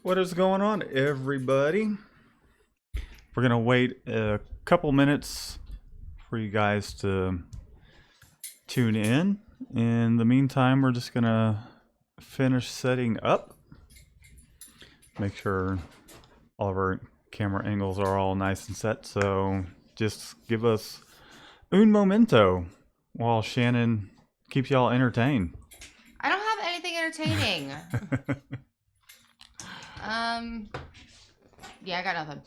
What is going on, everybody? We're going to wait a couple minutes for you guys to tune in. In the meantime, we're just going to finish setting up. Make sure all of our camera angles are all nice and set. So just give us un momento while Shannon keeps y'all entertained. I don't have anything entertaining. Yeah, I got nothing.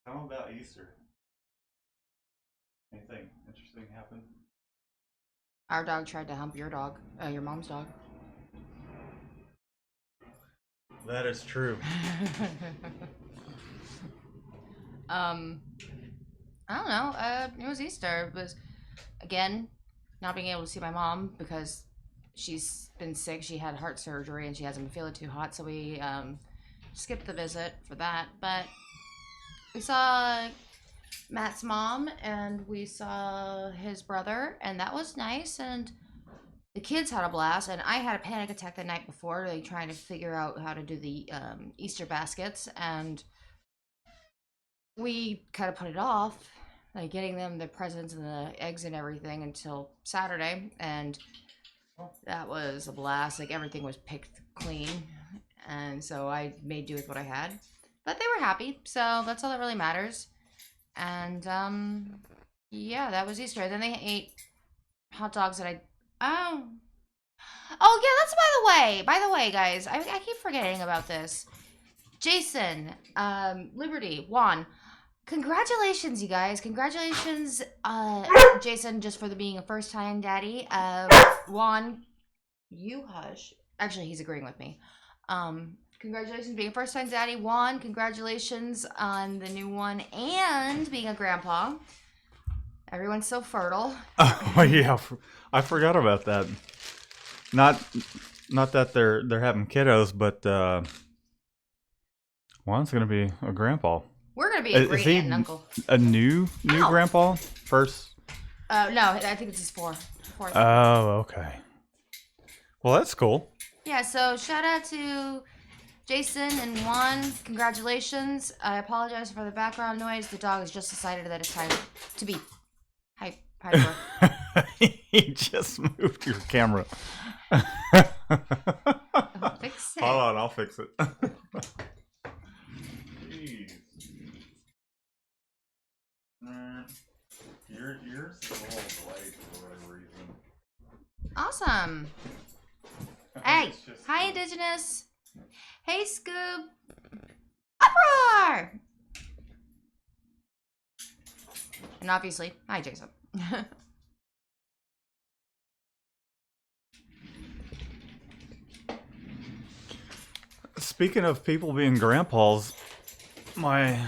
How about Easter? Anything interesting happen? Our dog tried to hump your dog, your mom's dog. That is true. I don't know. It was Easter. It was, again, not being able to see my mom because she's been sick. She had heart surgery and she hasn't been feeling too hot, so we skipped the visit for that. But we saw Matt's mom and we saw his brother, and that was nice. And the kids had a blast, and I had a panic attack the night before, like trying to figure out how to do the Easter baskets, and we kind of put it off, like getting them the presents and the eggs and everything until Saturday, and that was a blast. Like everything was picked clean, and so I made do with what I had. But they were happy, so that's all that really matters. And yeah, that was Easter. Then they ate hot dogs that oh yeah, that's by the way, guys. I keep forgetting about this. Jason, Liberty, Juan. Congratulations, you guys. Congratulations, Jason, just for being a first-time daddy. Juan, you hush. Actually, he's agreeing with me. Congratulations being a first-time daddy. Juan, congratulations on the new one and being a grandpa. Everyone's so fertile. Oh yeah, I forgot about that. Not that they're having kiddos, but Juan's gonna be a grandpa. We're gonna be a great aunt and uncle. A new Ow. grandpa first? No, I think it's his fourth. Oh, okay. Well, that's cool. Yeah, so shout out to Jason and Juan. Congratulations. I apologize for the background noise. The dog has just decided that it's time to be hyper. He just moved your camera. I'll fix it. Hold on, I'll fix it. Jeez. Yours is a little delayed for whatever reason. Awesome. Hey, hi Indigenous. Hey Scoob. Uproar! And obviously, hi Jason. Speaking of people being grandpas, my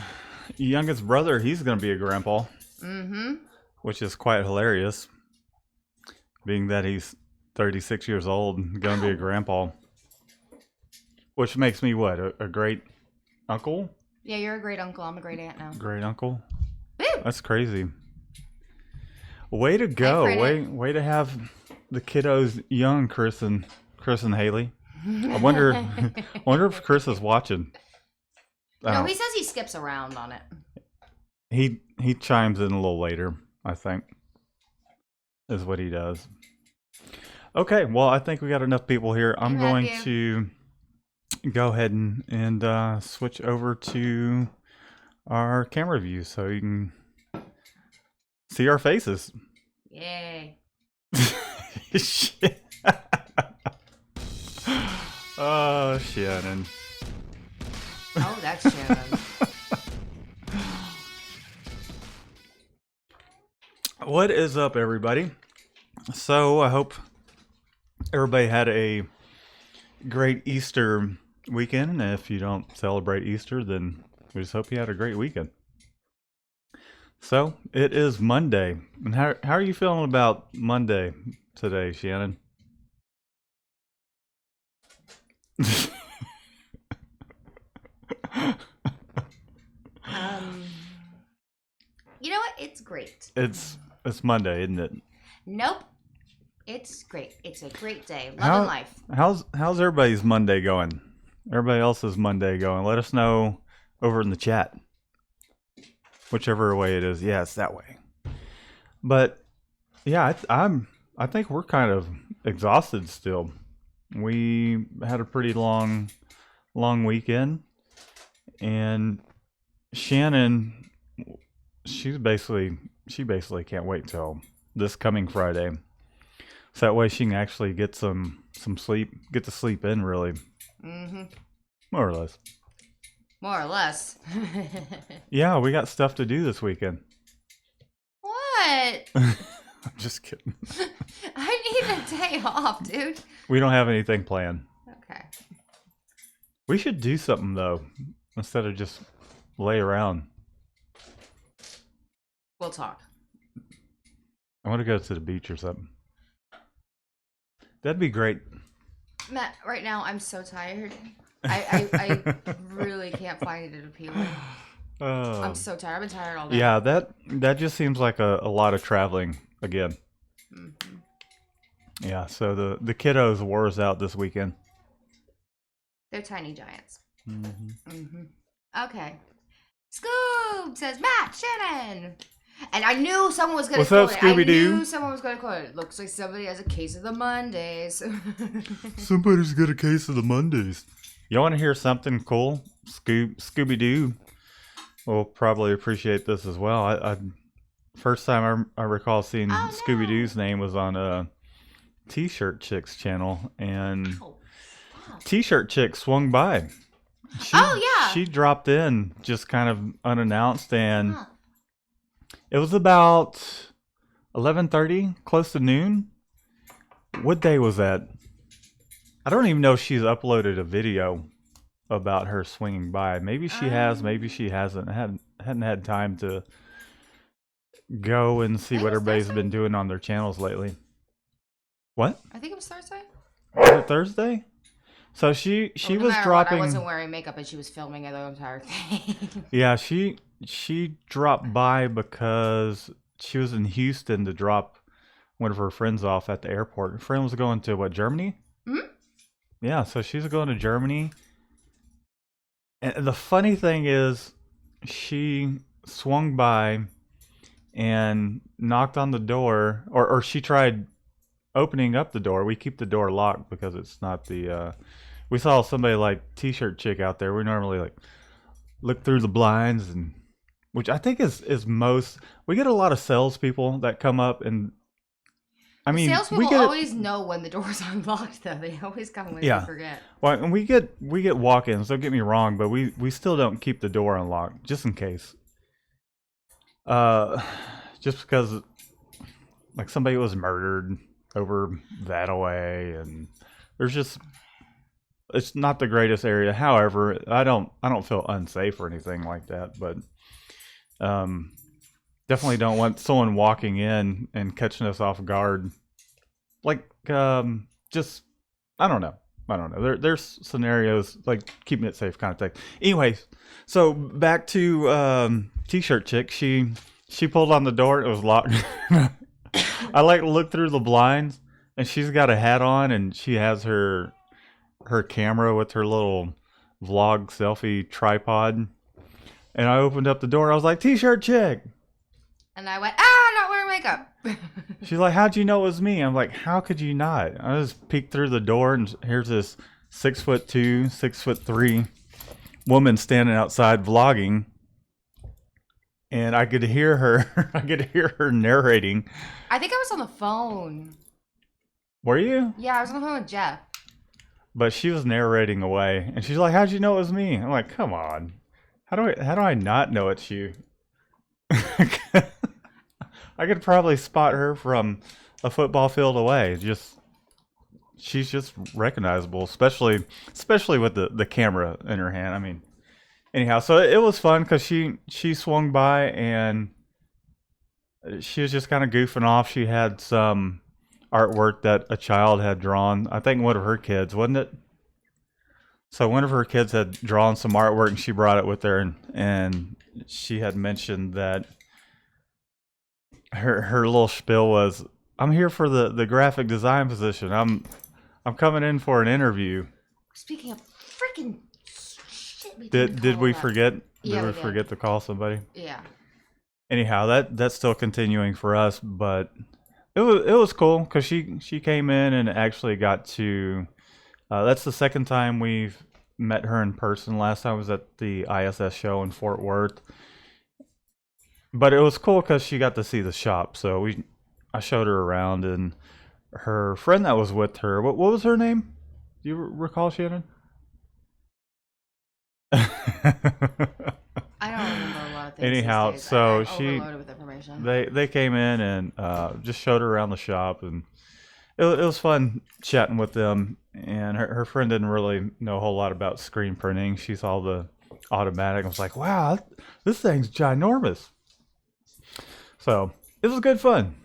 youngest brother, he's going to be a grandpa. Mm-hmm. Which is quite hilarious, being that he's 36 years old and going to be a grandpa. Which makes me what, a great uncle? Yeah, you're a great uncle. I'm a great aunt now. Great uncle? Woo! That's crazy. Way to go. Way to have the kiddos young, Chris and Haley. I wonder if Chris is watching. No, he says he skips around on it. He chimes in a little later, I think. Is what he does. Okay, well, I think we got enough people here. I'm going to go ahead and switch over to our camera view so you can see our faces. Yay. Shit. Oh, Shannon. Oh, that's Shannon. What is up, everybody? So, I hope everybody had a great Easter weekend. And if you don't celebrate Easter, then we just hope you had a great weekend. So, it is Monday. And how are you feeling about Monday today, Shannon? You know what? It's great. It's Monday, isn't it? Nope. It's great. It's a great day. Loving life. How's everybody's Monday going? everybody else's Monday going? Let us know over in the chat. Whichever way it is. Yeah, it's that way. But yeah, I think we're kind of exhausted still. We had a pretty long weekend, and Shannon, she basically can't wait till this coming Friday, so that way she can actually get some sleep, get to sleep in really, more or less. More or less. Yeah, we got stuff to do this weekend. What? I'm just kidding. I need a day off, dude. We don't have anything planned. Okay. We should do something though, instead of just lay around. We'll talk. I want to go to the beach or something. That'd be great. Matt, right now I'm so tired. I really can't find it appealing. I'm so tired. I've been tired all day. Yeah, that just seems like a lot of traveling again. Mm-hmm. Yeah, so the kiddos wore us out this weekend. They're tiny giants. Mm-hmm. Mm-hmm. Okay. Scoob says, Matt, Shannon. And I knew someone was going to quote it. Scooby-Doo? I knew someone was going to quote it. Looks like somebody has a case of the Mondays. Somebody's got a case of the Mondays. You want to hear something cool? Scooby-Doo will probably appreciate this as well. I first time I recall seeing Scooby-Doo's name was on a T-shirt Chick's channel, and T-shirt Chick swung by. She dropped in just kind of unannounced, and it was about 11:30, close to noon. What day was that? I don't even know if she's uploaded a video about her swinging by. Maybe she has, maybe she hasn't. Hadn't had time to go and see what everybody's been doing on their channels lately. What? I think it was Thursday. Was it Thursday? So she was dropping. I wasn't wearing makeup and she was filming the entire thing. Yeah, she dropped by because she was in Houston to drop one of her friends off at the airport. Her friend was going to what, Germany? Mm-hmm. Yeah, so she's going to Germany. And the funny thing is, she swung by and knocked on the door, or she tried opening up the door. We keep the door locked because it's not the. We saw somebody like T-shirt Chick out there. We normally like look through the blinds, and which I think is most. We get a lot of salespeople that come up, and I mean, salespeople always know when the door's unlocked, though. They always come when they forget. Well, and we get walk-ins. Don't get me wrong, but we still don't keep the door unlocked just in case. Just because, like, somebody was murdered over that away, and there's just, it's not the greatest area. However, I don't feel unsafe or anything like that, but definitely don't want someone walking in and catching us off guard. Like, just, I don't know. There's scenarios like keeping it safe kind of thing. Anyways, so back to T-shirt Chick. She pulled on the door. It was locked. I like looked through the blinds, and she's got a hat on, and she has her camera with her little vlog selfie tripod. And I opened up the door. I was like, T-shirt Chick. And I went, I'm not wearing makeup. She's like, how'd you know it was me? I'm like, how could you not? I just peeked through the door, and here's this 6'2", 6'3" woman standing outside vlogging. And I could hear her. I could hear her narrating. I think I was on the phone. Were you? Yeah, I was on the phone with Jeff. But she was narrating away, and she's like, how'd you know it was me? I'm like, come on. How do I not know it's you? I could probably spot her from a football field away. She's just recognizable, especially with the camera in her hand. I mean, anyhow, so it was fun because she swung by and she was just kind of goofing off. She had some artwork that a child had drawn. I think one of her kids, wasn't it? So one of her kids had drawn some artwork, and she brought it with her, and she had mentioned that her little spiel was, I'm here for the graphic design position. I'm coming in for an interview. Speaking of freaking shit. Did we forget? Yeah, Did we we did. forget to call somebody? Yeah. Anyhow, that's still continuing for us, but it was cool because she came in and actually got to. That's the second time we've met her in person. Last time was at the ISS show in Fort Worth, but it was cool because she got to see the shop. So I showed her around, and her friend that was with her. What was her name? Do you recall, Shannon? I don't remember a lot of things. Anyhow, these days. so I'm she overloaded with information. they came in and just showed her around the shop, and it was fun chatting with them. And her friend didn't really know a whole lot about screen printing. She saw the automatic and was like, "Wow, this thing's ginormous." So it was good fun.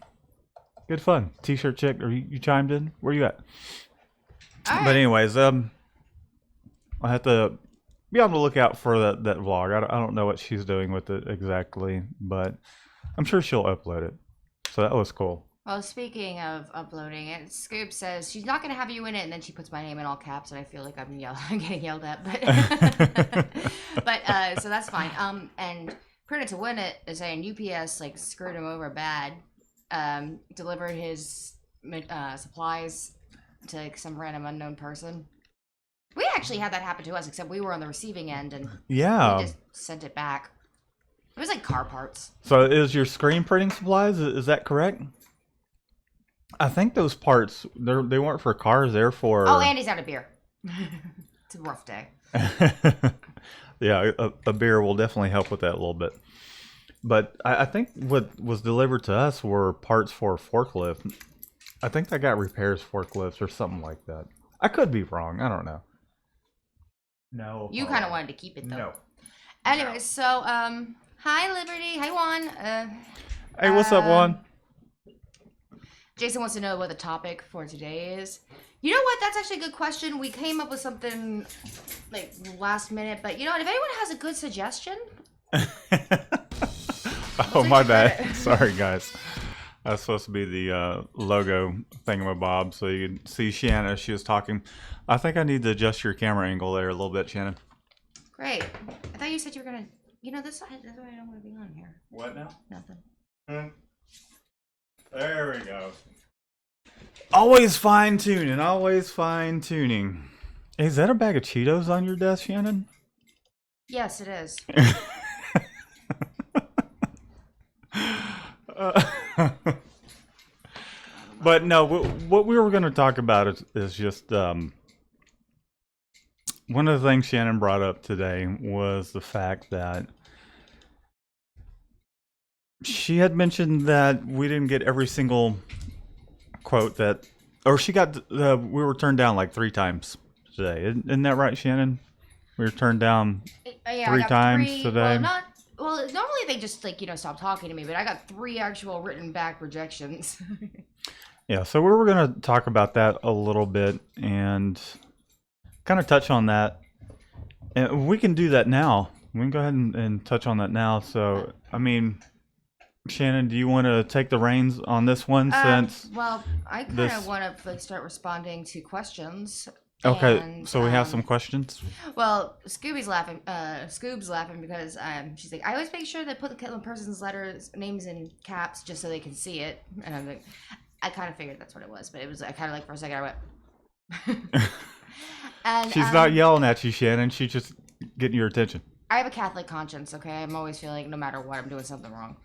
Good fun. T-shirt chick, or you chimed in? Where you at? All right. But anyways, I have to be on the lookout for that vlog. I don't know what she's doing with it exactly, but I'm sure she'll upload it. So that was cool. Well, speaking of uploading it, Scoop says she's not going to have you in it, and then she puts my name in all caps, and I feel like I'm getting yelled at. But so that's fine. And Printed to Win It is saying UPS like screwed him over bad. Delivered his supplies to like, some random unknown person. We actually had that happen to us, except we were on the receiving end, and Yeah. we just sent it back. It was like car parts. So is your screen printing supplies? Is that correct? I think those parts they weren't for cars. They're for. Oh, Andy's out of beer. It's a rough day. Yeah, a beer will definitely help with that a little bit. But I think what was delivered to us were parts for forklift. I think that got repairs forklifts or something like that. I could be wrong. I don't know. No. You kind of wanted to keep it though. No. Anyways, so hi Liberty, hi Juan. Hey, what's up, Juan? Jason wants to know what the topic for today is. You know what? That's actually a good question. We came up with something like last minute, but you know what? If anyone has a good suggestion. Oh, my bad. Sorry, guys. That's supposed to be the logo thingamabob, so you can see Shannon as she was talking. I think I need to adjust your camera angle there a little bit, Shannon. Great. I thought you said you were gonna. You know, that's why I don't want to be on here. What now? Nothing. There we go. Always fine tuning. Always fine tuning. Hey, is that a bag of Cheetos on your desk, Shannon? Yes, it is. But no, what we were going to talk about is just one of the things Shannon brought up today was the fact that she had mentioned that we didn't get every single quote that, or she got, we were turned down like 3 times today. Isn't that right, Shannon? We were turned down Yeah, 3 times today. Well, normally they just like stop talking to me, but I got 3 actual written back rejections. Yeah, so we were going to talk about that a little bit and kind of touch on that. And we can do that now. We can go ahead and touch on that now. So, I mean, Shannon, do you want to take the reins on this one since? Well, I kind of want to like start responding to questions. Okay, and, so we have some questions. Well, Scoob's laughing because she's like, I always make sure to put the person's names in caps just so they can see it. And I'm like, I kind of figured that's what it was, but it was I kind of like for a second I went. And she's not yelling at you, Shannon. She's just getting your attention. I have a Catholic conscience, okay? I'm always feeling no matter what, I'm doing something wrong.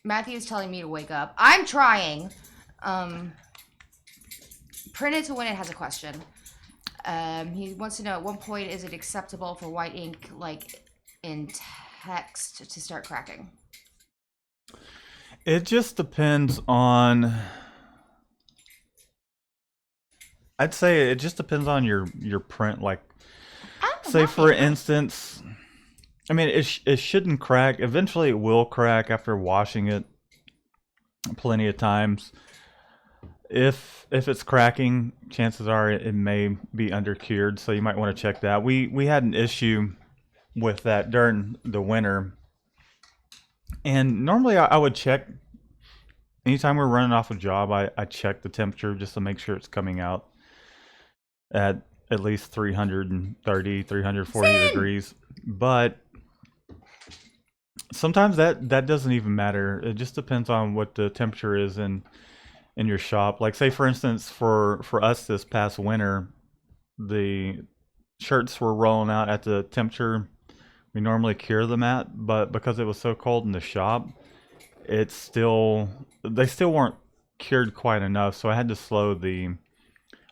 Matthew's telling me to wake up. I'm trying. Printed to Win It has a question. He wants to know at what point is it acceptable for white ink, like in text, to start cracking? It just depends on. I'd say it just depends on your print. Like, say for instance, I mean, it shouldn't crack. Eventually, it will crack after washing it plenty of times. If it's cracking, chances are it may be undercured, so you might want to check that. We had an issue with that during the winter, and normally I would check anytime we're running off a job. I check the temperature just to make sure it's coming out at at least 330, 340 Same. degrees. But sometimes that doesn't even matter. It just depends on what the temperature is in your shop. Like say for instance, for us this past winter, the shirts were rolling out at the temperature we normally cure them at, but because it was so cold in the shop, it's still they still weren't cured quite enough. So I had to slow the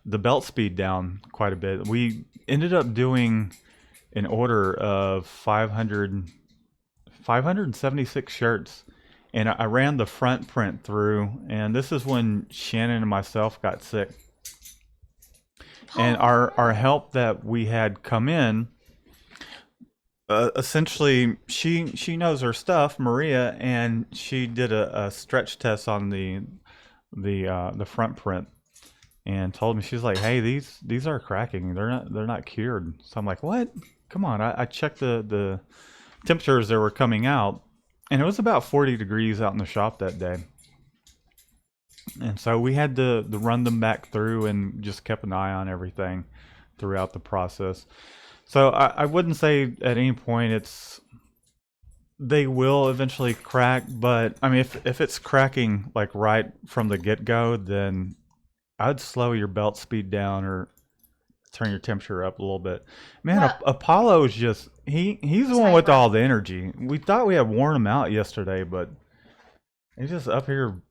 belt speed down quite a bit. We ended up doing an order of 576 shirts, and I ran the front print through, and this is when Shannon and myself got sick. And our help that we had come in, essentially she knows her stuff, Maria, and she did a stretch test on the front print and told me, she's like, hey, these are cracking, they're not cured. So I'm like, what? Come on. I checked the temperatures that were coming out, and it was about 40 degrees out in the shop that day. And so we had to run them back through and just kept an eye on everything throughout the process. So I wouldn't say at any point they will eventually crack, but I mean if it's cracking like right from the get go, then I'd slow your belt speed down or turn your temperature up a little bit. Man, Well, Apollo's just he's the one with hyper. all the energy. We thought we had worn him out yesterday, but he's just up here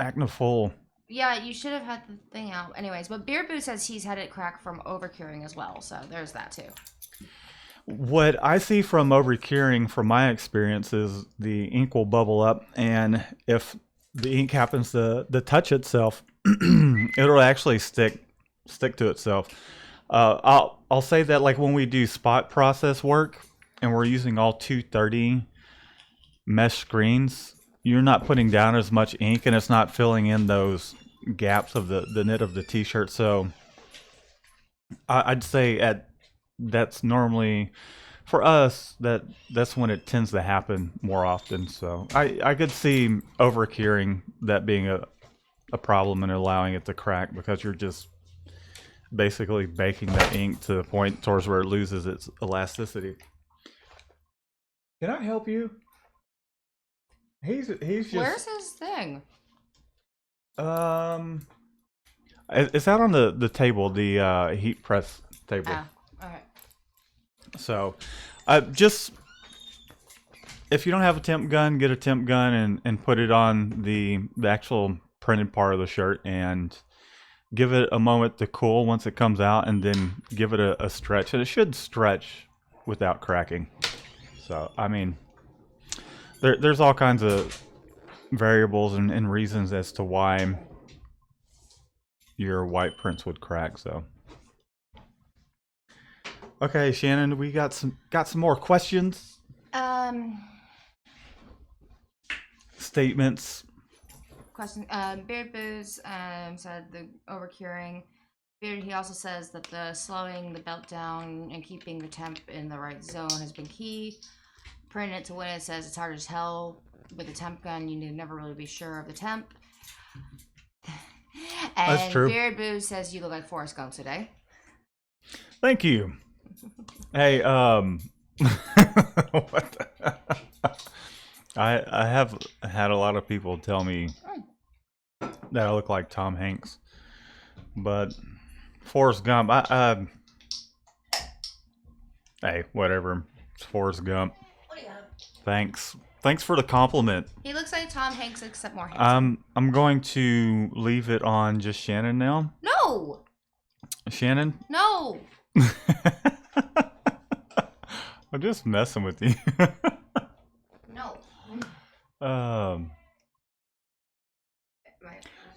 acting a fool. Yeah, you should have had the thing out. Anyways, but Beard Boo says he's had it crack from overcuring as well, so there's that too. What I see from overcuring, from my experience, is the ink will bubble up, and if the ink happens to touch itself, it'll actually stick to itself. I'll say that like when we do spot process work and we're using all 230 mesh screens, you're not putting down as much ink and it's not filling in those gaps of the knit of the t-shirt. So I'd say that's normally for us that's when it tends to happen more often. So I could see over curing that being a problem and allowing it to crack because you're just basically baking that ink to the point towards where it loses its elasticity. Can I help you? He's Where's just his thing? um it's out on the table, the heat press table. Ah, okay. So just if you don't have a temp gun, get a temp gun and put it on the actual printed part of the shirt and give it a moment to cool once it comes out, and then give it a stretch, and it should stretch without cracking. So I mean, there's all kinds of variables and reasons as to why your white prints would crack. So okay, Shannon, we got some more questions, Um, statements. question. Beard Boo's said the overcuring. Beard, he also says that the slowing the belt down and keeping the temp in the right zone has been key. Print it to win it says it's hard as hell with a temp gun. You need never really be sure of the temp. That's And true. Beard Boo says you look like Forrest Gump today. Thank you. Hey, what the I have had a lot of people tell me that I look like Tom Hanks, but Forrest Gump. Hey, whatever. It's Forrest Gump. Thanks. Thanks for the compliment. He looks like Tom Hanks except more handsome. I'm going to leave it on just Shannon now. No! Shannon? No! I'm just messing with you. No.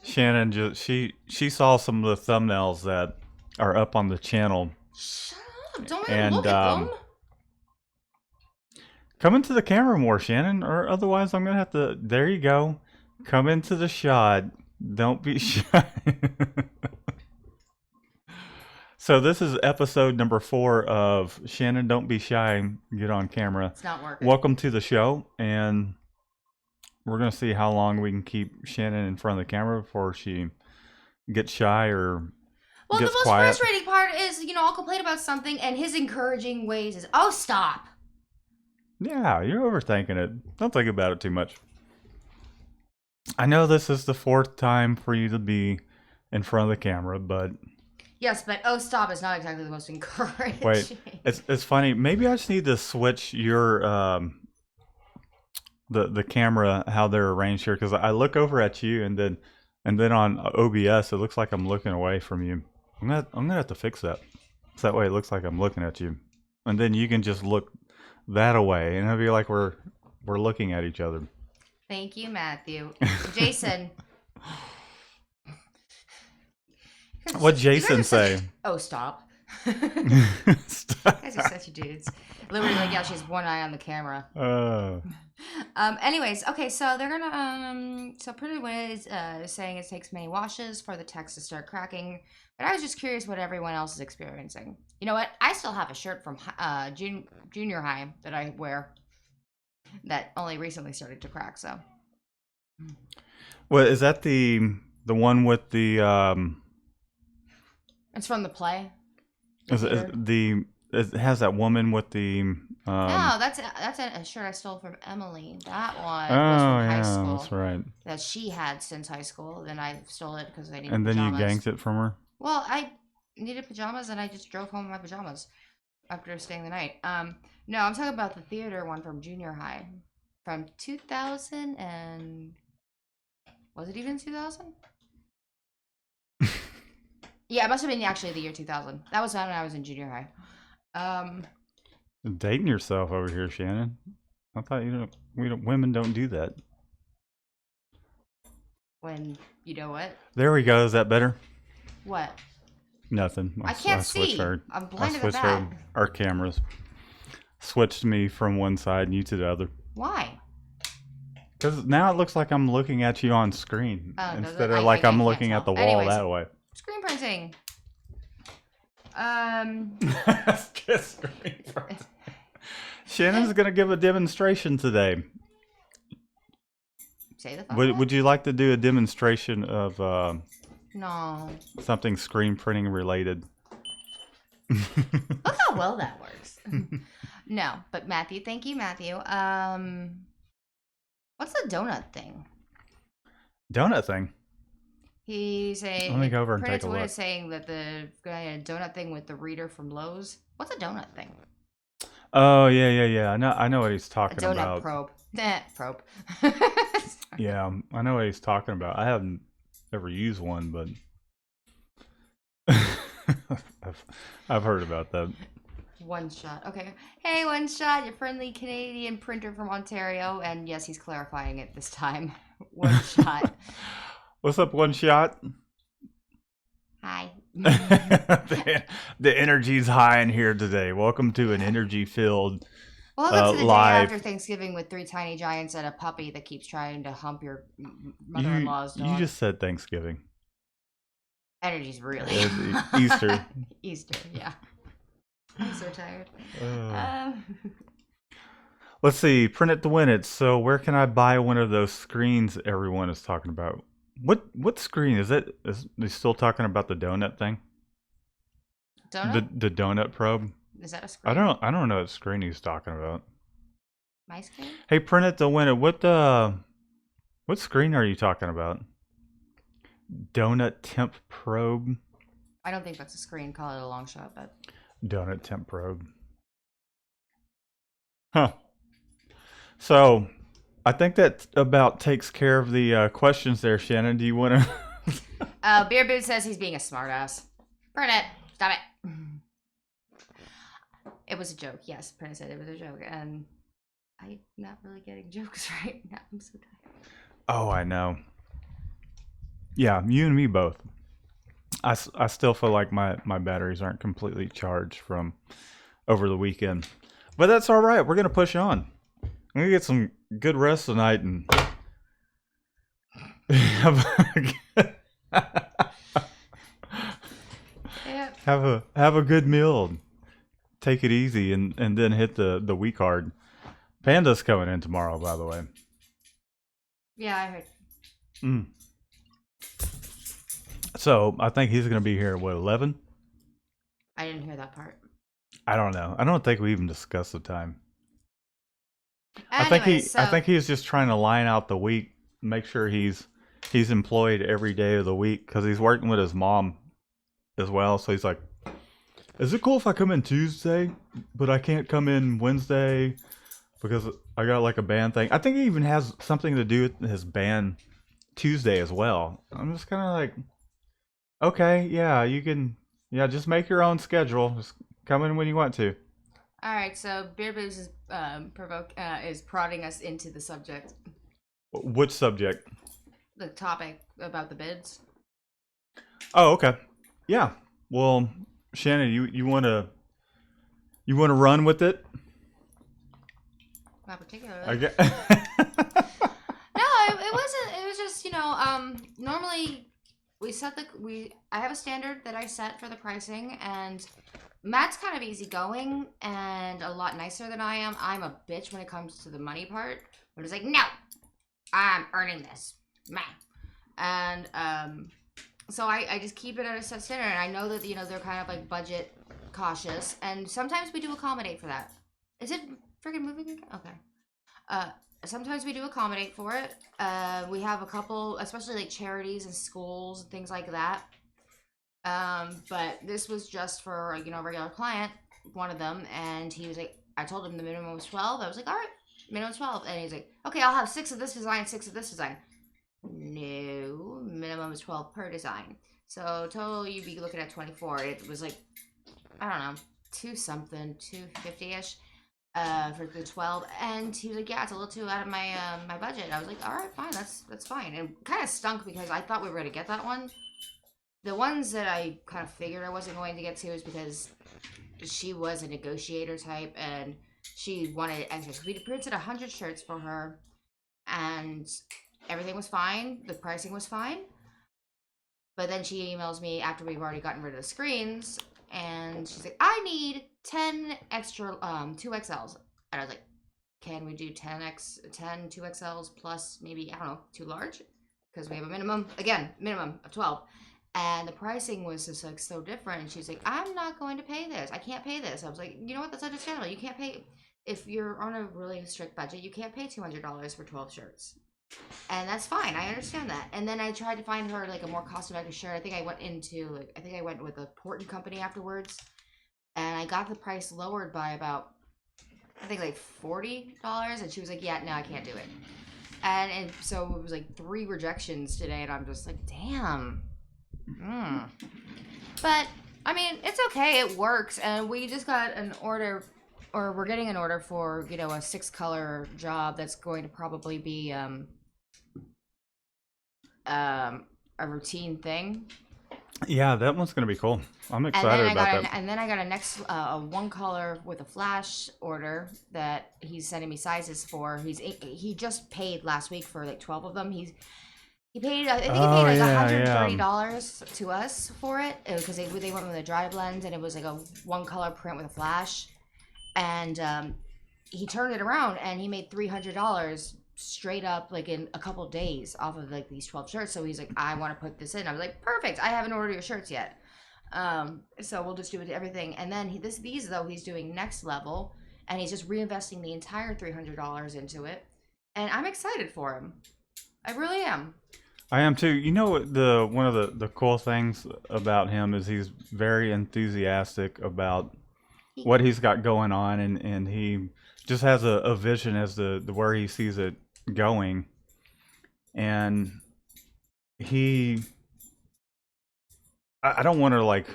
Shannon just she saw some of the thumbnails that are up on the channel. Shut up! Don't even And look at them. come into the camera more, Shannon, or otherwise I'm gonna have to. There you go. Come into the shot. Don't be shy. So this is episode number 4 of Shannon Don't Be Shy, Get on Camera. It's not working. Welcome to the show, and we're gonna see how long we can keep Shannon in front of the camera before she gets shy or Well, the gets most quiet. frustrating part is, I'll complain about something, and his encouraging ways is, oh, stop. Yeah, you're overthinking it. Don't think about it too much. I know this is the 4th time for you to be in front of the camera, but Yes, but oh, stop is not exactly the most encouraging. wait, it's funny. Maybe I just need to switch your the camera how they're arranged here, because I look over at you and then on OBS it looks like I'm looking away from you. I'm gonna have to fix that. So that way it looks like I'm looking at you, and then you can just look that away, and it'll be like we're looking at each other. Thank you, Matthew. Jason. What'd Jason say? Oh, stop. Stop. You guys are such dudes. Literally, like, yeah, she has one eye on the camera. Anyways, okay, so they're gonna so pretty much saying it takes many washes for the text to start cracking. But I was just curious what everyone else is experiencing. You know what? I still have a shirt from junior high that I wear that only recently started to crack. So, Well, is that the one with the it's from the play. it has that woman with the No, that's a shirt I stole from Emily. That one was oh from high yeah, school. that's right. That she had since high school. Then I stole it because I needed And then pajamas. you ganked it from her. Well, I needed pajamas and I just drove home in my pajamas after staying the night. No, I'm talking about the theater one from junior high, from 2000 and was it even 2000? Yeah, it must have been actually the year 2000. That was when I was in junior high. Dating yourself over here, Shannon. I thought women don't do that. When you know what? There we go. Is that better? What? Nothing. I can't see. I'm blinded with that. Our cameras switched me from one side and you to the other. Why? Because now it looks like I'm looking at you on screen instead of like I'm looking at the wall. Anyways, that way. Screen printing. Just screen printing. Shannon's gonna give a demonstration today. Say the Would you like to do a demonstration of no something screen printing related? Look how well that works. No, but Matthew, thank you, Matthew. What's the donut thing? Donut thing. He's saying. Let me go over and take a look. Is saying that the donut thing with the reader from Lowe's. What's a donut thing? Oh yeah. I know what he's talking a donut about. Probe. Probe. Yeah, I know what he's talking about. I haven't ever used one, but I've heard about that. One Shot. Okay. Hey, One Shot, your friendly Canadian printer from Ontario. And yes, he's clarifying it this time. One Shot. What's up, One Shot? Hi. The energy's high in here today. Welcome to an energy-filled Welcome to the live. day after Thanksgiving with 3 tiny giants and a puppy that keeps trying to hump your mother-in-law's dog. You just said Thanksgiving. Energy's really Easter. Easter, yeah. I'm so tired. Let's see. Print it to win it. So where can I buy one of those screens everyone is talking about? What screen is it? Is they still talking about the donut thing? Donut? The donut probe? Is that a screen? I don't know what screen he's talking about. My screen? Hey, print it to win it. What screen are you talking about? Donut temp probe? I don't think that's a screen. Call it a long shot, but donut temp probe. Huh. So, I think that about takes care of the questions there, Shannon. Do you want to... Beer Boot says he's being a smartass. Print it. Stop it. It was a joke. Yes, Print said it was a joke. And I'm not really getting jokes right now. I'm so tired. Oh, I know. Yeah, you and me both. I still feel like my batteries aren't completely charged from over the weekend. But that's all right. We're going to push on. I'm going to get some good rest tonight and have a good meal. Take it easy and then hit the week hard. Panda's coming in tomorrow, by the way. Yeah, I heard. So I think he's going to be here at what, 11? I didn't hear that part. I don't know. I don't think we even discussed the time. Anyways, I so think he's just trying to line out the week, make sure he's employed every day of the week because he's working with his mom as well. So he's like, "Is it cool if I come in Tuesday, but I can't come in Wednesday because I got like a band thing?" I think it even has something to do with his band Tuesday as well. I'm just kind of like, okay, yeah, you can, yeah, just make your own schedule. Just come in when you want to. all right, so Beer Booze is prodding us into the subject, Which subject? the topic about the bids. Oh, okay. Yeah. Well, Shannon, you want to run with it? Not particularly. I get. No, it wasn't. It was just normally I have a standard that I set for the pricing, and Matt's kind of easygoing and a lot nicer than I am. I'm a bitch when it comes to the money part, but it's like, no, I'm earning this, man, and so I just keep it at a set standard, and I know that they're kind of like budget cautious, and sometimes we do accommodate for that. Is it freaking moving again? Okay. Sometimes we do accommodate for it. We have a couple, especially like charities and schools and things like that. But this was just for a regular client, one of them, and he was like, I told him the minimum was 12. I was like, all right, minimum 12, and he's like, okay, I'll have 6 of this design, 6 of this design. No, minimum is 12 per design. So total, you'd be looking at 24. It was like, I don't know, 250-ish. For the 12, and he was like, yeah, it's a little too out of my my budget. I was like, all right, fine, that's fine. And kind of stunk because I thought we were gonna get that one. The ones that I kind of figured I wasn't going to get to is because she was a negotiator type and she wanted extras. We printed 100 shirts for her, and everything was fine. The pricing was fine. But then she emails me after we've already gotten rid of the screens, and she's like, I need 10 extra 2XLs. And I was like, can we do 10 2XLs plus maybe, I don't know, 2 large? Because we have a minimum of 12. And the pricing was just like so different. And she's like, I'm not going to pay this. I can't pay this. I was like, you know what? That's understandable. You can't pay, if you're on a really strict budget, you can't pay $200 for 12 shirts. And that's fine. I understand that. And then I tried to find her like a more cost-effective shirt. I think I went with a Portland company afterwards, and I got the price lowered by about, I think like $40. And she was like, "Yeah, no, I can't do it." And so it was like 3 rejections today, and I'm just like, damn. But I mean, it's okay. It works, and we just got an order, or we're getting an order for a 6-color job that's going to probably be a routine thing. Yeah, that one's gonna be cool. I'm excited about that. And then I got a 1 color with a flash order that he's sending me sizes for. He just paid last week for like 12 of them. He paid, I think he paid like $130 to us for it because they went with a dry blend, and it was like a 1 color print with a flash, and he turned it around and he made $300 straight up like in a couple days off of like these 12 shirts. So he's like, I want to put this in. I was like, perfect. I haven't ordered your shirts yet. So we'll just do it to everything. And then these though, he's doing next level, and he's just reinvesting the entire $300 into it. And I'm excited for him. I really am. I am too. You know, one of the cool things about him is he's very enthusiastic about what he's got going on, and he just has a vision as to where he sees it going. And I don't want to like,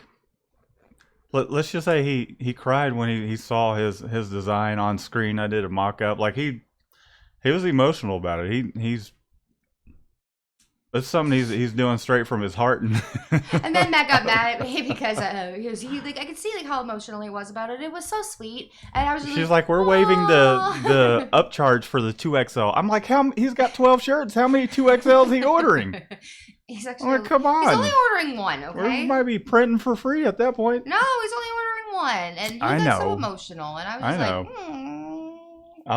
let's just say he cried when he saw his design on screen. I did a mock-up. Like he was emotional about it. It's something he's doing straight from his heart. And then Matt got mad at me because he like, I could see like how emotional he was about it. It was so sweet, and I was. She's like, we're waiving the upcharge for the 2XL. I'm like, he's got 12 shirts. How many 2XLs is he ordering? He's actually, I'm like, come on. He's only ordering 1. Okay, we might be printing for free at that point. No, he's only ordering 1, and he got so emotional, and I was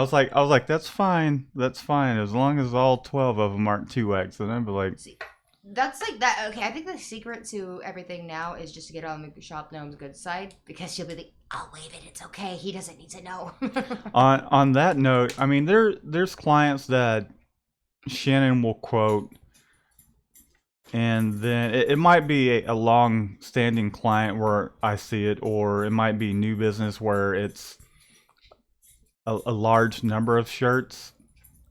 just like, I was like, that's fine. That's fine. As long as all 12 of them aren't 2X. And I'd be like, That's like that. Okay, I think the secret to everything now is just to get on the Shop Gnome's good side, because she'll be like, "I'll waive it. It's okay. He doesn't need to know." On that note, I mean, there's clients that Shannon will quote, and then it might be a long-standing client where I see it, or it might be new business where it's a large number of shirts,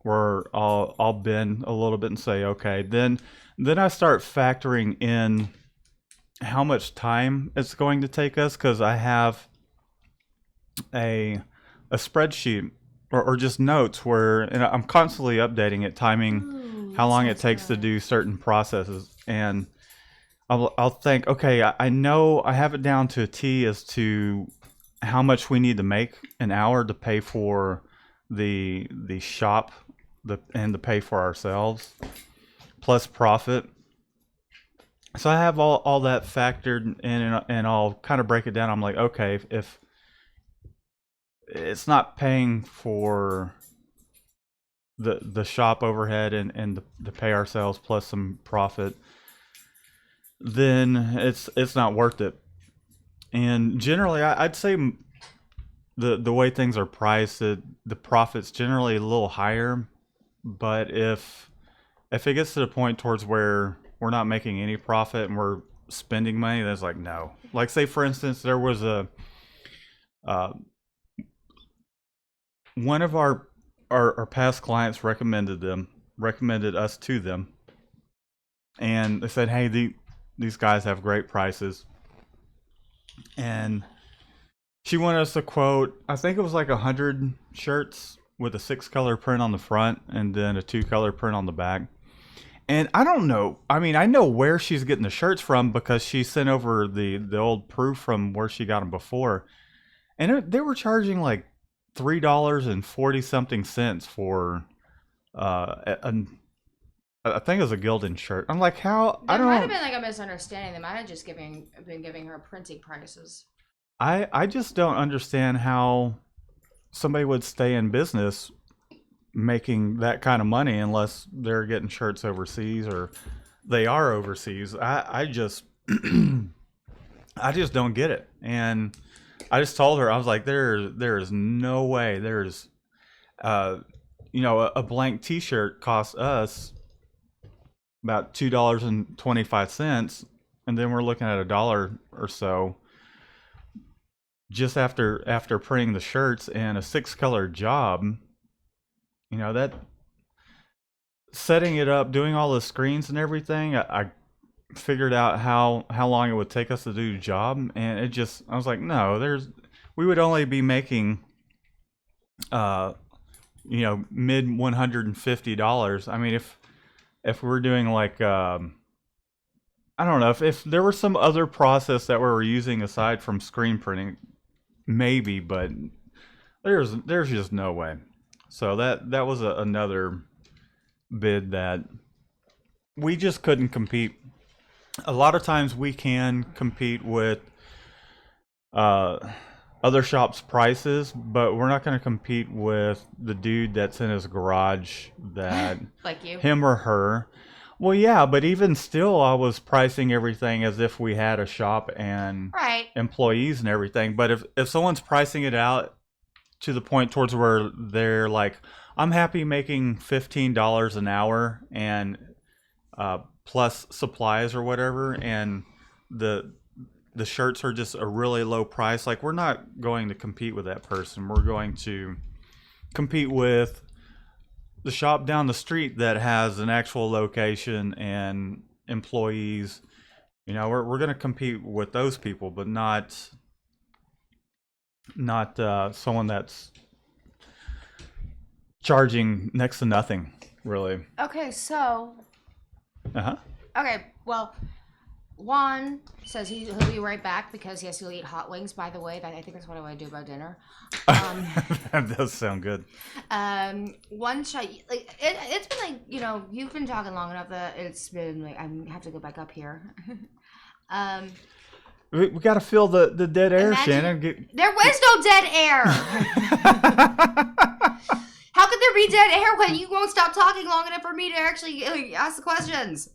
where I'll bend a little bit and say, okay, then I start factoring in how much time it's going to take us, because I have a spreadsheet or just notes where, and I'm constantly updating it, timing Ooh, how that long it sounds takes to good. do certain processes. And I'll think, okay, I know I have it down to a T as to how much we need to make an hour to pay for the shop, and to pay for ourselves, plus profit. So I have all that factored in, and I'll kind of break it down. I'm like, okay, if it's not paying for the shop overhead and to pay ourselves plus some profit, then it's not worth it. And generally, I'd say the way things are priced, the profit's generally a little higher. But if it gets to the point towards where we're not making any profit and we're spending money, that's like no. Like, say for instance, there was a uh, one of our past clients recommended us to them, and they said, hey, these guys have great prices, and she wanted us to quote, I think it was like 100 shirts with a 6-color print on the front and then a 2-color print on the back. And I don't know. I mean, I know where she's getting the shirts from, because she sent over the old proof from where she got them before, and they were charging like $3.40 for I think it was a Gildan shirt. I'm like, how? I There might have don't. been like a misunderstanding. They might have just been giving her printing prices. I just don't understand how somebody would stay in business making that kind of money unless they're getting shirts overseas, or they are overseas. I just I just don't get it. And I just told her, I was like, there is no way. There's uh a blank T-shirt costs us about $2.25, and then we're looking at $1 or so just after printing the shirts, and a 6-color job. That setting it up, doing all the screens and everything. I figured out how long it would take us to do the job, and I was like, no, we would only be making uh mid $150. I mean, if we're doing like I don't know, if there was some other process that we were using aside from screen printing, maybe, but there's just no way. So that was another bid that we just couldn't compete. A lot of times we can compete with uh, other shops' prices, but we're not going to compete with the dude that's in his garage, that Like you. him or her. Well, yeah, but even still, I was pricing everything as if we had a shop and Right. employees and everything. But if someone's pricing it out to the point towards where they're like, I'm happy making $15 an hour, and plus supplies or whatever, and the shirts are just a really low price, like, we're not going to compete with that person. We're going to compete with the shop down the street that has an actual location and employees. We're going to compete with those people, but not someone that's charging next to nothing, really. Okay, so Uh-huh. okay, well, Juan says he'll be right back because yes, he'll eat hot wings. By the way, I think that's what I want to do about dinner. That does sound good. One shot, like it's been like you've been talking long enough that it's been like I have to go back up here. um, We got to fill the dead air, Imagine- Shannon. there was no dead air. How could there be dead air when you won't stop talking long enough for me to actually ask the questions?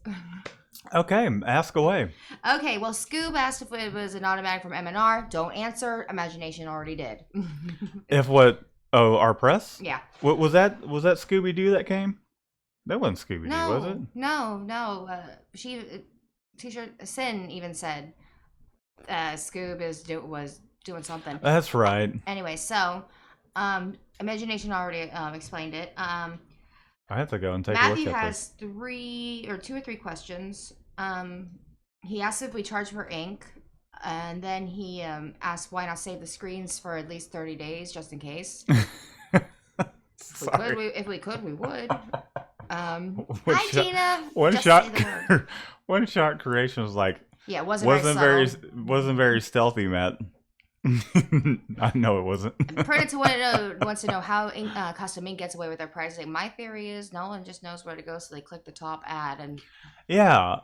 Okay, ask away. Okay, well, Scoob asked if it was an automatic from MNR. Don't answer. Imagination already did. If what? Oh, our press? Yeah. What was that? Was that Scooby Doo that came? That wasn't Scooby Doo, was it? No. T-shirt Sin even said Scoob was doing something. That's right. Anyway, so Imagination already explained it. I have to go and take a Matthew look at has this. 2 or 3 questions. He asked if we charge for ink, and then he asked why not save the screens for at least 30 days, just in case. If we could, we would. Hi, Gina. One Just shot. say the word. One shot creation was like Yeah, it wasn't very subtle. wasn't very stealthy, Matt. I know it wasn't. Predator wants to know how Custom Ink gets away with their pricing. My theory is no one just knows where to go, so they click the top ad and. Yeah,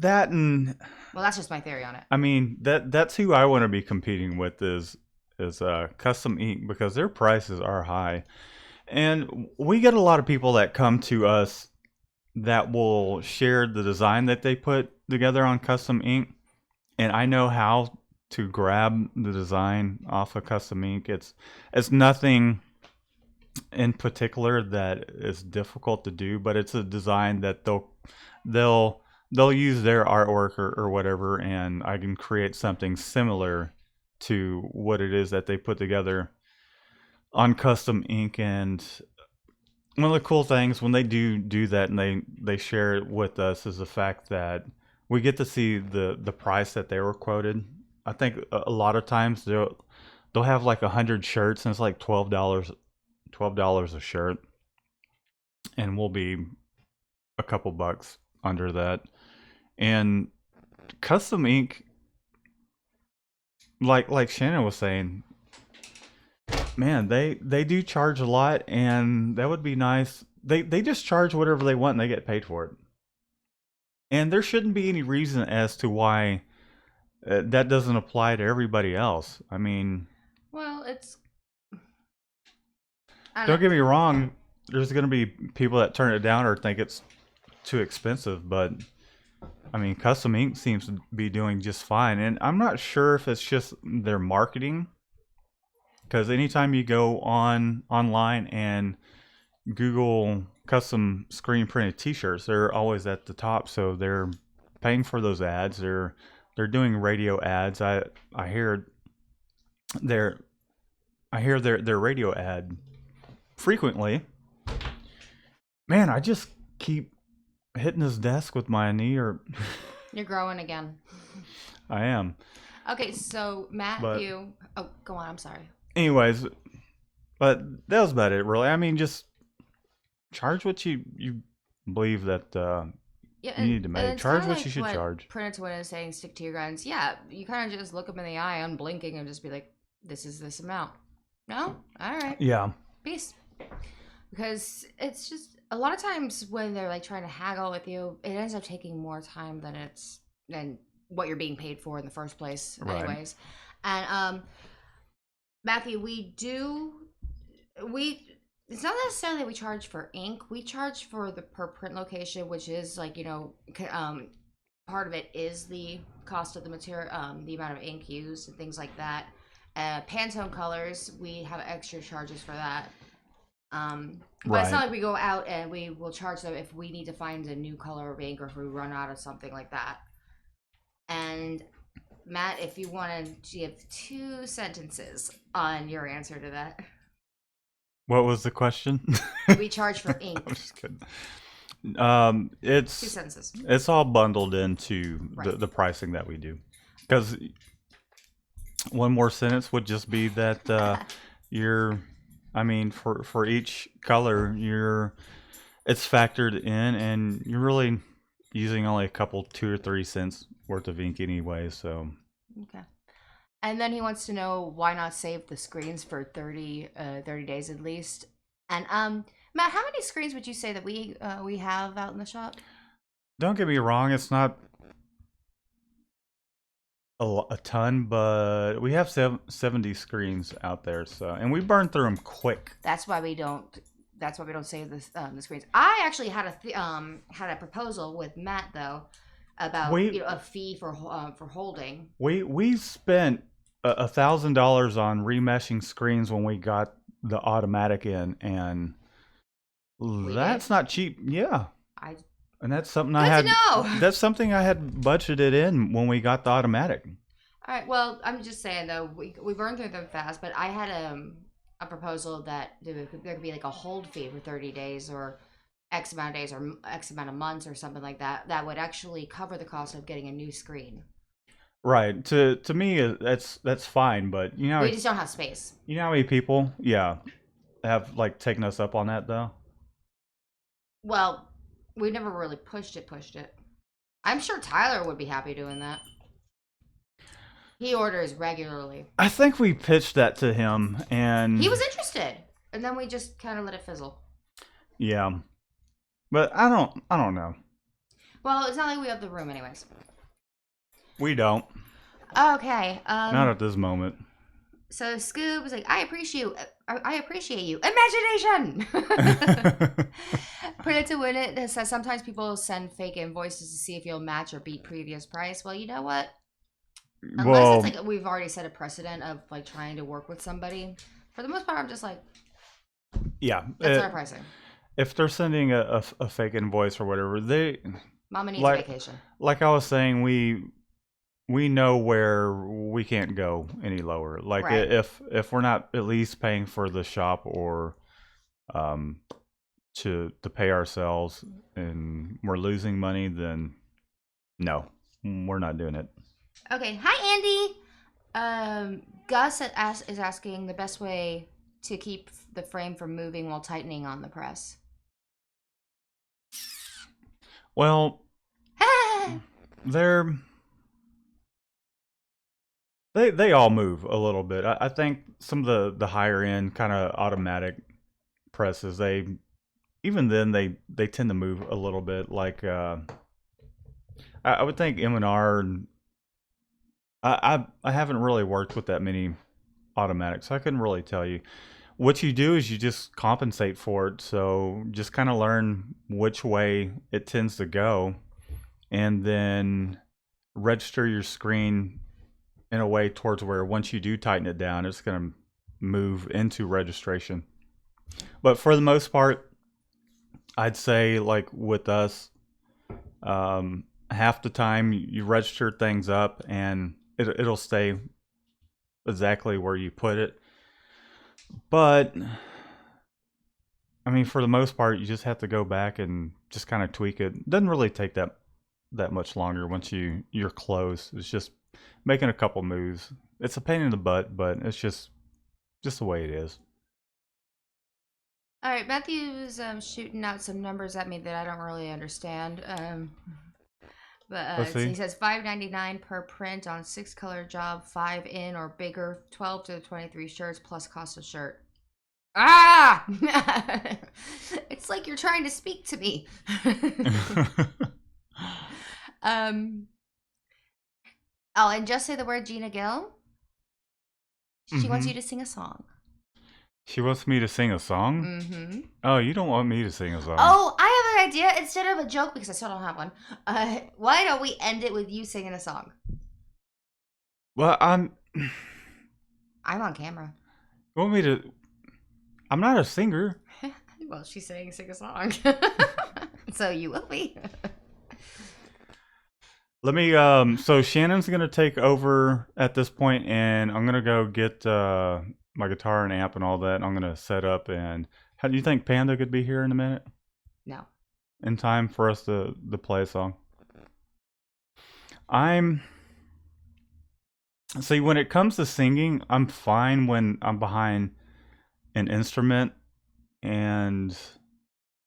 that and. Well, that's just my theory on it. I mean that's who I want to be competing with is Custom Ink because their prices are high, and we get a lot of people that come to us that will share the design that they put together on Custom Ink, and I know how to grab the design off of Custom Ink. It's nothing in particular that is difficult to do, but it's a design that they'll use their artwork or whatever, and I can create something similar to what it is that they put together on Custom Ink. And one of the cool things when they do that and they share it with us is the fact that we get to see the price that they were quoted. I think a lot of times they'll have like 100 shirts and it's like $12 a shirt, and we'll be a couple bucks under that. And Custom Ink, like Shannon was saying, man, they do charge a lot, and that would be nice. They just charge whatever they want and they get paid for it. And there shouldn't be any reason as to why that doesn't apply to everybody else. I mean, well, it's. Don't get me wrong. There's going to be people that turn it down or think it's too expensive, but I mean, Custom Ink seems to be doing just fine. And I'm not sure if it's just their marketing, because anytime you go online and Google custom screen printed T-shirts, they're always at the top. So they're paying for those ads. They're doing radio ads. I hear their radio ad frequently. Man, I just keep hitting this desk with my knee, or You're growing again. I am. Okay, so Matthew. Oh, go on. I'm sorry. Anyways, but that was about it, really. I mean, just charge what you believe that you need to make. Charge what you should charge. Printed Twin is saying, stick to your guns. Yeah, you kind of just look them in the eye, unblinking, and just be like, this is this amount. No? All right. Yeah. Peace. Because it's just a lot of times when they're like trying to haggle with you, it ends up taking more time than what you're being paid for in the first place, anyways. Right. And Matthew, it's not necessarily that we charge for ink. We charge for the per print location, which is like, part of it is the cost of the material, the amount of ink used and things like that. Pantone colors, we have extra charges for that. But it's not like we go out and we will charge them if we need to find a new color of ink or if we run out of something like that. And Matt, if you want to give 2 sentences on your answer to that. What was the question? We charge for ink. I'm just kidding. 2 sentences. It's all bundled into Right. the pricing that we do. Because one more sentence would just be that for each color, it's factored in, and you're really using only a couple, 2 or 3 cents worth of ink anyway. So. Okay. And then he wants to know why not save the screens for 30 days at least. And Matt, how many screens would you say that we have out in the shop? Don't get me wrong, it's not a ton, but we have 70 screens out there, so, and we burn through them quick. That's why we don't save the screens. I actually had a proposal with Matt though. about We a fee for holding. we spent $1,000 on remeshing screens when we got the automatic in, and We did. that's not cheap. Yeah, I and that's something I Good to had. know. That's something I had budgeted in when we got the automatic. All right. Well, I'm just saying though, we burned through them fast, but I had a proposal that there could be like a hold fee for 30 days or X amount of days or X amount of months or something like that that would actually cover the cost of getting a new screen. Right. To me, that's fine. But We just don't have space. you know how many people, yeah, have like taken us up on that though. Well, we never really pushed it. I'm sure Tyler would be happy doing that. He orders regularly. I think we pitched that to him, and He was interested, and then we just kind of let it fizzle. yeah, but I don't know. Well, it's not like we have the room, anyways. We don't. Okay. Not at this moment. So Scoob was like, I appreciate you. Imagination! Print it to win it. It says sometimes people send fake invoices to see if you'll match or beat previous price. Well, you know what? Unless Well, it's like we've already set a precedent of like trying to work with somebody. For the most part, I'm just like, yeah. that's our pricing. If they're sending a fake invoice or whatever, they Mama needs like a vacation. like I was saying, we know where we can't go any lower. Like Right. if we're not at least paying for the shop or to pay ourselves and we're losing money, then no, we're not doing it. Okay. Hi, Andy. Gus is asking the best way to keep the frame from moving while tightening on the press. Well, they're they all move a little bit. I think some of the higher end kind of automatic presses, even then they tend to move a little bit. Like I would think M&R. I haven't really worked with that many automatics, so I couldn't really tell you. What you do is you just compensate for it. So just kind of learn which way it tends to go, and then register your screen in a way towards where once you do tighten it down, it's going to move into registration. But for the most part, I'd say like with us, half the time you register things up and it'll stay exactly where you put it. But I mean, for the most part, you just have to go back and just kind of tweak it. It doesn't really take that much longer once you're close. It's just making a couple moves. It's a pain in the butt, but it's just the way it is. All right, Matthew's shooting out some numbers at me that I don't really understand. But Let's see. he says $5.99 per print on 6-color job, 5 in or bigger, 12 to 23 shirts plus cost of shirt. Ah! It's like you're trying to speak to me. Oh, and just say the word Gina Gill. She wants you to sing a song. She wants me to sing a song? Mm-hmm. Oh, you don't want me to sing a song. Oh, I have an idea. Instead of a joke, because I still don't have one, why don't we end it with you singing a song? Well, I'm on camera. You want me to... I'm not a singer. Well, she's saying sing a song. So you will be. Let me, so Shannon's going to take over at this point, and I'm going to go get my guitar and amp and all that. I'm going to set up, and how do you think Panda could be here in a minute? No. In time for us to play a song? See, when it comes to singing, I'm fine when I'm behind an instrument and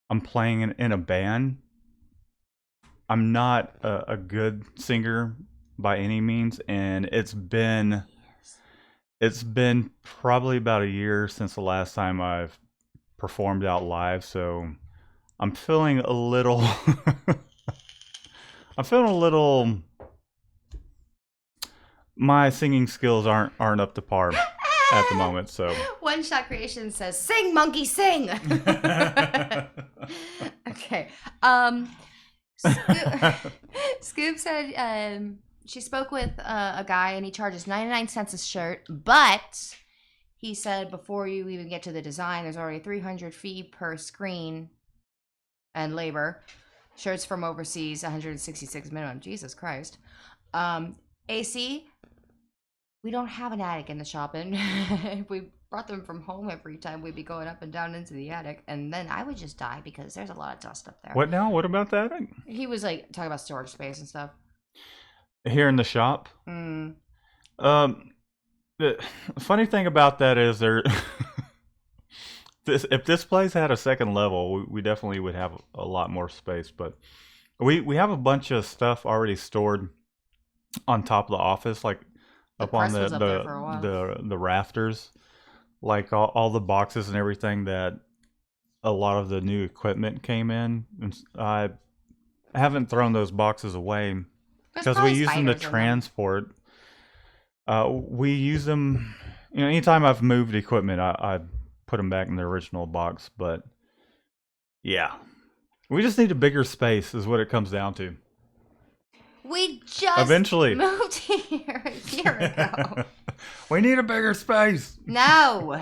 I'm playing in a band. I'm not a good singer by any means, and it's been probably about a year since the last time I've performed out live, so I'm feeling a little my singing skills aren't up to par at the moment, so One Shot Creation says, "Sing, monkey, sing." Okay. Scoop said she spoke with a guy and he charges 99 cents a shirt, but he said before you even get to the design, there's already 300 fee per screen and labor. Shirts from overseas, 166 minimum. Jesus Christ. AC, we don't have an attic in the shop, and if we brought them from home every time, we'd be going up and down into the attic, and then I would just die because there's a lot of dust up there. What now? What about that? He was like talking about storage space and stuff. Here in the shop? Mm. The funny thing about that is if this place had a second level, we definitely would have a lot more space, but we have a bunch of stuff already stored on top of the office, like up on the rafters, like all the boxes and everything that a lot of the new equipment came in. And I haven't thrown those boxes away because we use them to transport. We use them, anytime I've moved equipment, I put them back in the original box. But yeah, we just need a bigger space is what it comes down to. We just eventually moved here a year ago. We need a bigger space. No,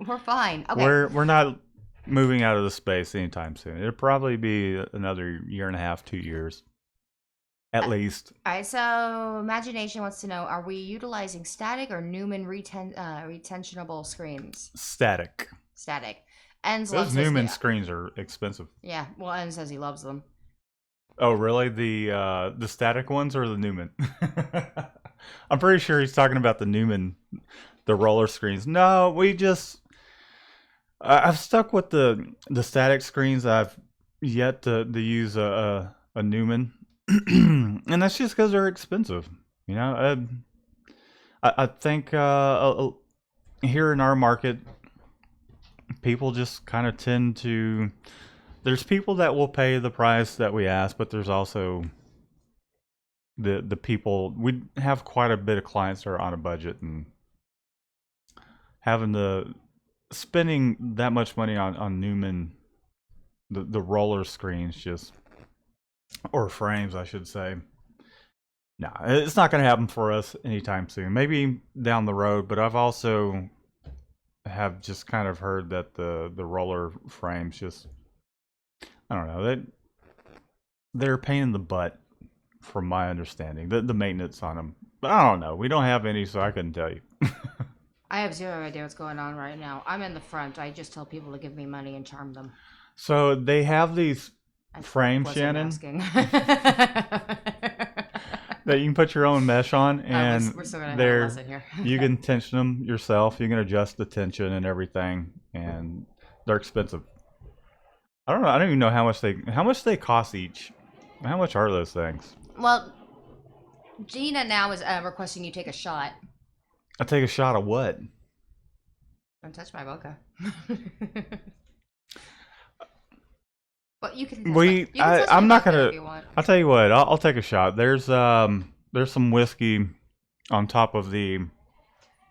we're fine. Okay, we're not moving out of the space anytime soon. It'll probably be another year and a half, 2 years, at least. All right. So Imagination wants to know: are we utilizing static or Newman retentionable screens? Static. Static. Enz Those Newman screens are expensive. Yeah. Well, Enz says he loves them. Oh, really? The static ones or the Newman? I'm pretty sure he's talking about the Newman, the roller screens. No, I've stuck with the static screens. I've yet to use a Newman, and that's just because they're expensive. I think here in our market, people just kind of tend to. There's people that will pay the price that we ask, but there's also the people. We have quite a bit of clients that are on a budget, and spending that much money on Newman, the roller screens or frames, I should say. No, it's not going to happen for us anytime soon. Maybe down the road, but I've also have just kind of heard that the roller frames just. I don't know, they're a pain in the butt, from my understanding. The maintenance on them, but I don't know. We don't have any, so I couldn't tell you. I have zero idea what's going on right now. I'm in the front. I just tell people to give me money and charm them. So they have these frames, Shannon, that you can put your own mesh on, and we're still gonna have a lesson here. You can tension them yourself. You can adjust the tension and everything, and they're expensive. I don't know. I don't even know how much they cost each. How much are those things? Well, Gina now is requesting you take a shot. I take a shot of what? Don't touch my vodka. But you can. I'm not gonna. I'll tell you what. I'll take a shot. There's some whiskey on top of the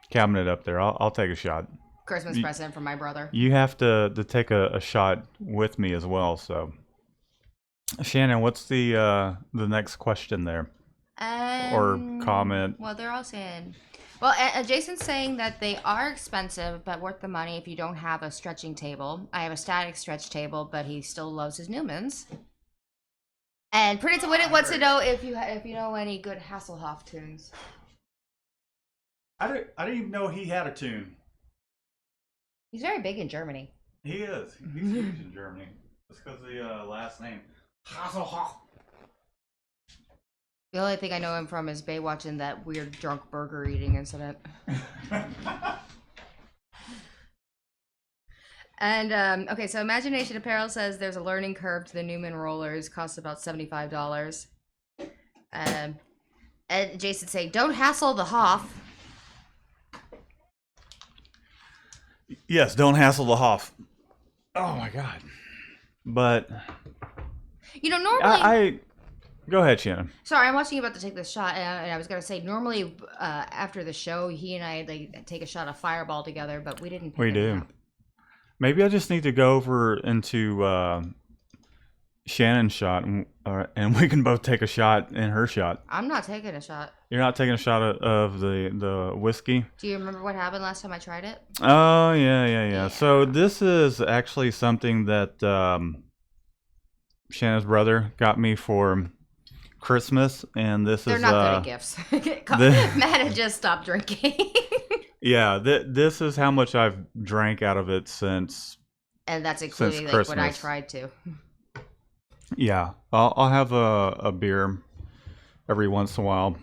cabinet up there. I'll take a shot. Christmas present from my brother. You have to take a shot with me as well. So, Shannon, what's the next question there, or comment? Well, they're all saying. Well, Jason's saying that they are expensive, but worth the money if you don't have a stretching table. I have a static stretch table, but he still loves his Newmans. And Pretty Win It wants to know if you know any good Hasselhoff tunes. I didn't even know he had a tune. He's very big in Germany. He is. He's huge in Germany. That's because of the last name. Hasselhoff. The only thing I know him from is Baywatch and that weird drunk burger eating incident. And, okay, so Imagination Apparel says there's a learning curve to the Newman rollers. Costs about $75. And Jason saying, don't hassle the Hoff. Yes, don't hassle the Hoff. Oh my God. But normally go ahead, Shannon. Sorry, I'm watching you about to take this shot, and I was gonna say normally after the show, he and I take a shot of Fireball together, but we didn't. We do. Maybe I just need to go over into Shannon's shot, and we can both take a shot in her shot. I'm not taking a shot. You're not taking a shot of the whiskey? Do you remember what happened last time I tried it? Oh, yeah. Yeah. So this is actually something that Shannon's brother got me for Christmas, and this They're is not good at gifts. Matt had just stopped drinking. yeah, this is how much I've drank out of it since. And that's including like when I tried to. Yeah, I'll have a beer every once in a while,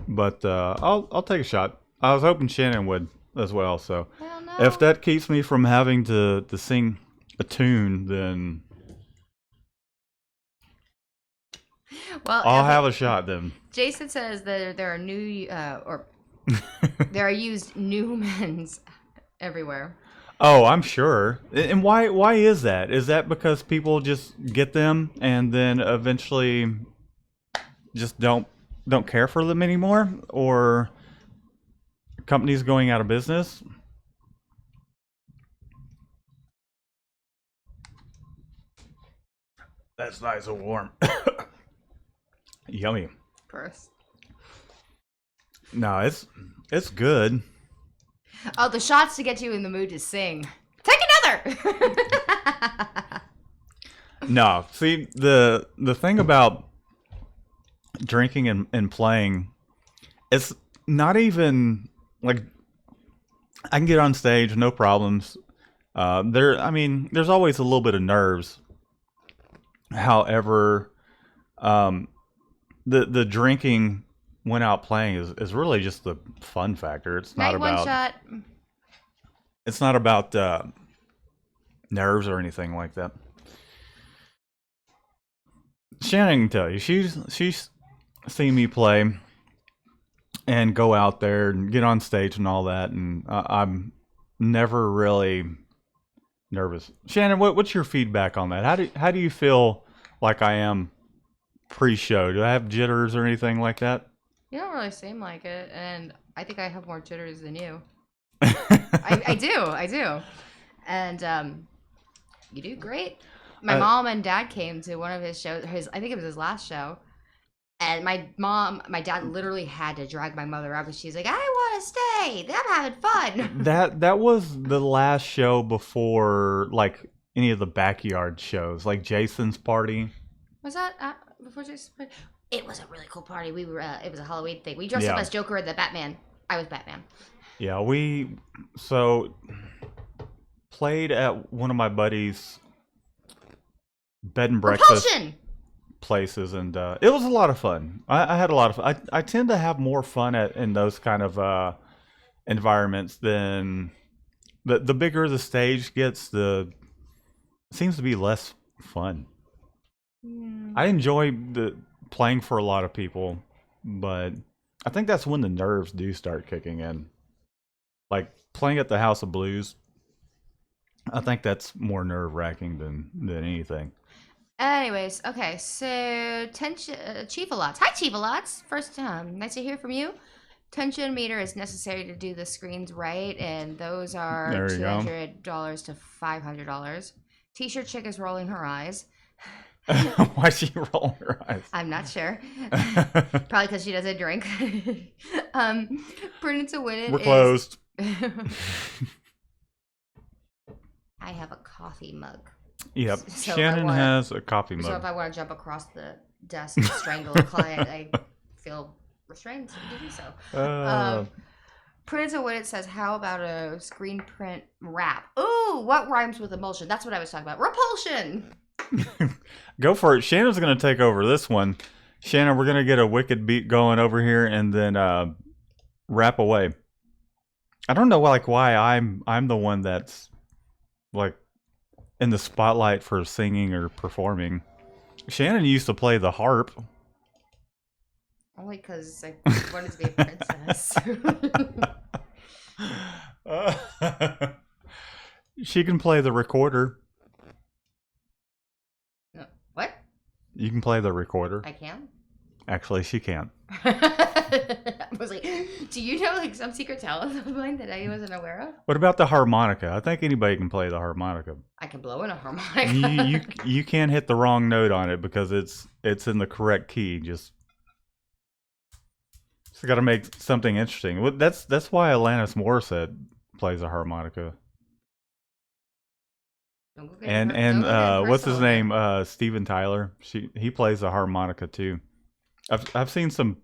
but I'll take a shot. I was hoping Shannon would as well. So Hell no. if that keeps me from having to sing a tune, then well, I'll have a shot then. Jason says that there are new there are used Newmans everywhere. Oh, I'm sure. And why is that? Is that because people just get them and then eventually just don't care for them anymore, or companies going out of business? That's nice and warm. Yummy. Gross. No, it's good. Oh, the shots to get you in the mood to sing. Take another. No, see the thing about drinking and playing, it's not even like I can get on stage, no problems. There's always a little bit of nerves. However, the drinking when out playing is really just the fun factor. It's not Night one about shot. it's not about nerves or anything like that. Shannon can tell you she's seen me play and go out there and get on stage and all that, and I'm never really nervous. Shannon, what's your feedback on that? How do you feel like I am pre-show? Do I have jitters or anything like that? You don't really seem like it, and I think I have more jitters than you. I do. And you do great. My mom and dad came to one of his shows. I think it was his last show. And my dad literally had to drag my mother out because she's like, I want to stay. I'm having fun. That was the last show before like any of the backyard shows, like Jason's party. Was that before Jason's party? It was a really cool party. We were. It was a Halloween thing. We dressed up as Joker and the Batman. I was Batman. Yeah, we played at one of my buddies' bed and breakfast places, and it was a lot of fun. I had a lot of fun. I tend to have more fun in those kind of environments than the bigger the stage gets, it seems to be less fun. I enjoy playing for a lot of people, but I think that's when the nerves do start kicking in. Like playing at the House of Blues, I think that's more nerve-wracking than anything. Anyways, okay, so Chief-a-Lots. Hi, Chief-a-Lots. First time. Nice to hear from you. Tension meter is necessary to do the screens right, and those are $200 to $500. T-shirt chick is rolling her eyes. Why is she rolling her eyes? I'm not sure. Probably because she doesn't drink. Burning to win it. We're closed. I have a coffee mug. Yep. So Shannon has a coffee mug. So if I want to jump across the desk and strangle a client, I feel restrained to do so. Printed to win it says, how about a screen print wrap? Ooh, what rhymes with emulsion? That's what I was talking about. Repulsion! Go for it. Shannon's going to take over this one. Shannon, we're going to get a wicked beat going over here and then wrap away. I don't know why I'm the one that's like in the spotlight for singing or performing. Shannon used to play the harp. Only because I wanted to be a princess. She can play the recorder. What? You can play the recorder. I can? Actually, she can't. I was like, Do you know like some secret talents of mine that I wasn't aware of? What about the harmonica? I think anybody can play the harmonica. I can blow in a You harmonica. you can't hit the wrong note on it because it's in the correct key. Just got to make something interesting. That's why Alanis Morissette plays a harmonica. And what's his name? Steven Tyler. He plays a harmonica too. I've seen some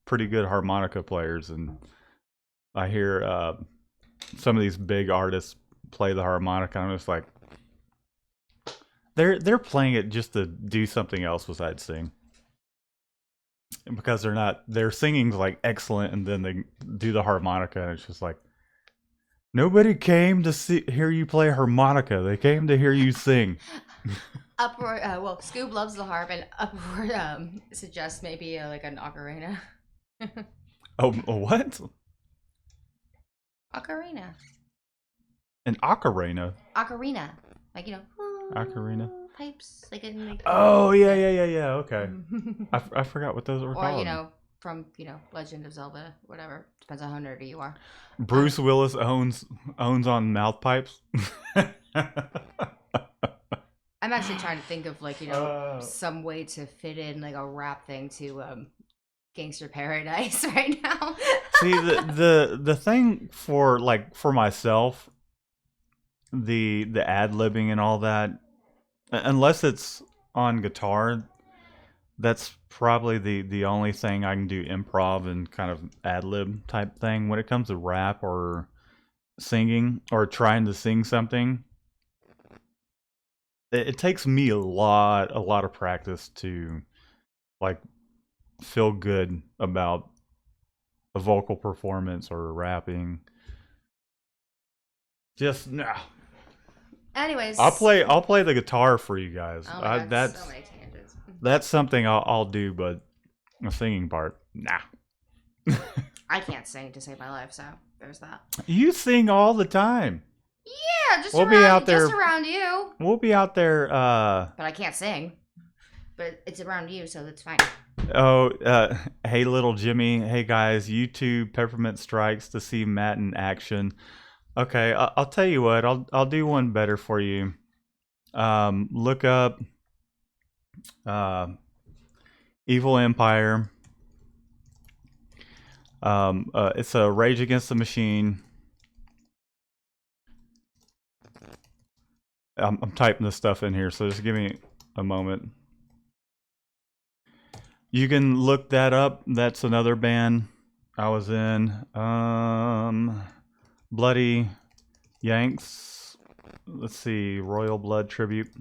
pretty good harmonica players, and I hear some of these big artists play the harmonica. And I'm just like, they're playing it just to do something else besides sing, because their singing's like excellent, and then they do the harmonica, and it's just like, nobody came to hear you play harmonica. They came to hear you sing. Uproar. Well, Scoob loves the harp, and Uproar suggests maybe like an ocarina. Oh, what? Ocarina. An ocarina. Ocarina, like Ocarina. pipes, like in. Like, oh yeah. Okay. I forgot what those were called. Or from Legend of Zelda, whatever. Depends on how nerdy you are. Bruce Willis owns on mouth pipes. I'm actually trying to think of like some way to fit in like a rap thing to Gangster Paradise right now. See, the thing for myself, the ad-libbing and all that, unless it's on guitar, that's probably the only thing I can do improv and kind of ad-lib type thing. When it comes to rap or singing or trying to sing something, it takes me a lot of practice to like feel good about a vocal performance or rapping. Just no. Anyways, I'll play the guitar for you guys. Oh my God, That's so many tangents. That's something I'll do, but a singing part, nah. I can't sing to save my life, so there's that. You sing all the time. Yeah, just We'll around, be out there. just around you. We'll be out there. But I can't sing. But it's around you, so that's fine. Oh, hey, little Jimmy. Hey, guys. YouTube Peppermint Strikes to see Matt in action. Okay, I'll tell you what. I'll do one better for you. Look up Evil Empire. It's a Rage Against the Machine. I'm typing this stuff in here, so just give me a moment. You can look that up. That's another band I was in. Bloody Yanks. Let's see, Royal Blood Tribute.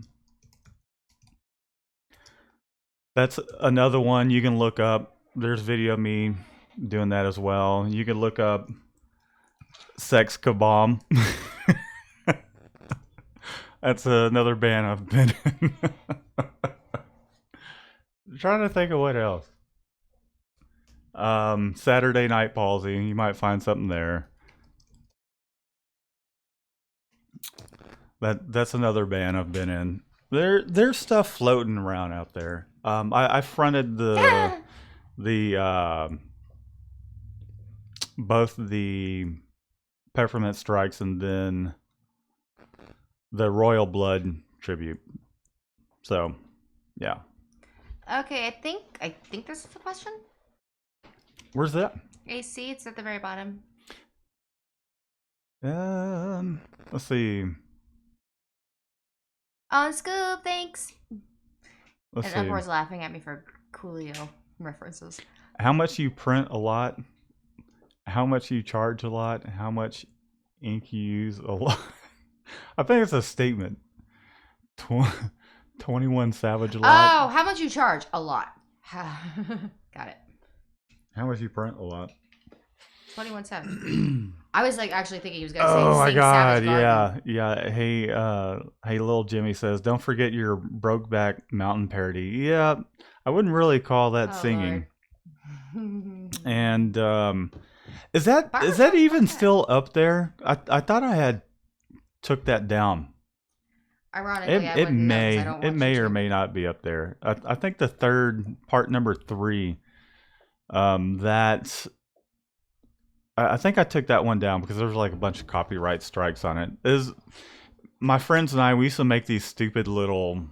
That's another one you can look up. There's video of me doing that as well. You can look up Sex Kabam. That's another band I've been in. I'm trying to think of what else. Saturday Night Palsy. You might find something there. That's another band I've been in. There's stuff floating around out there. I fronted both the Peppermint Strikes and then the Royal Blood tribute. So, yeah. Okay, I think this is the question. Where's that? AC, it's at the very bottom. Let's see. On Scoop, thanks. Let's and see. Uproar's laughing at me for Coolio references. How much you print a lot? How much you charge a lot? How much ink you use a lot? I think it's a statement. 21 Savage a lot. Oh, how much you charge? A lot. Got it. How much you print a lot? 21 Savage. I was like actually thinking he was gonna say. Oh my God! Savage yeah. Hey, little Jimmy says, don't forget your Brokeback Mountain parody. Yeah, I wouldn't really call that singing. And is that even still up there? I thought I had took that down. Ironically, it may or may not be up there. I think the third part, number 3, I think I took that one down because there was like a bunch of copyright strikes on it. Is my friends and I, we used to make these stupid little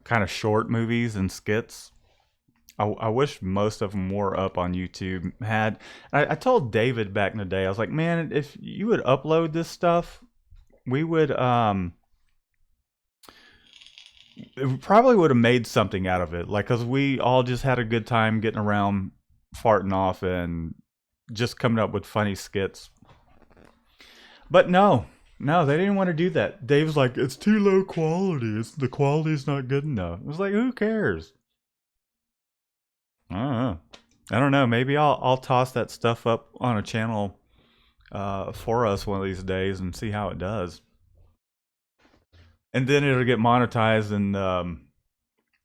kind of short movies and skits. I wish most of them were up on YouTube. I told David back in the day, I was like, man, if you would upload this stuff, we would it probably would have made something out of it. Like, cause we all just had a good time getting around, farting off, and just coming up with funny skits. But no, they didn't want to do that. Dave was like, it's too low quality. The quality's not good enough. I was like, who cares? I don't know. Maybe I'll toss that stuff up on a channel for us one of these days and see how it does. And then it'll get monetized, and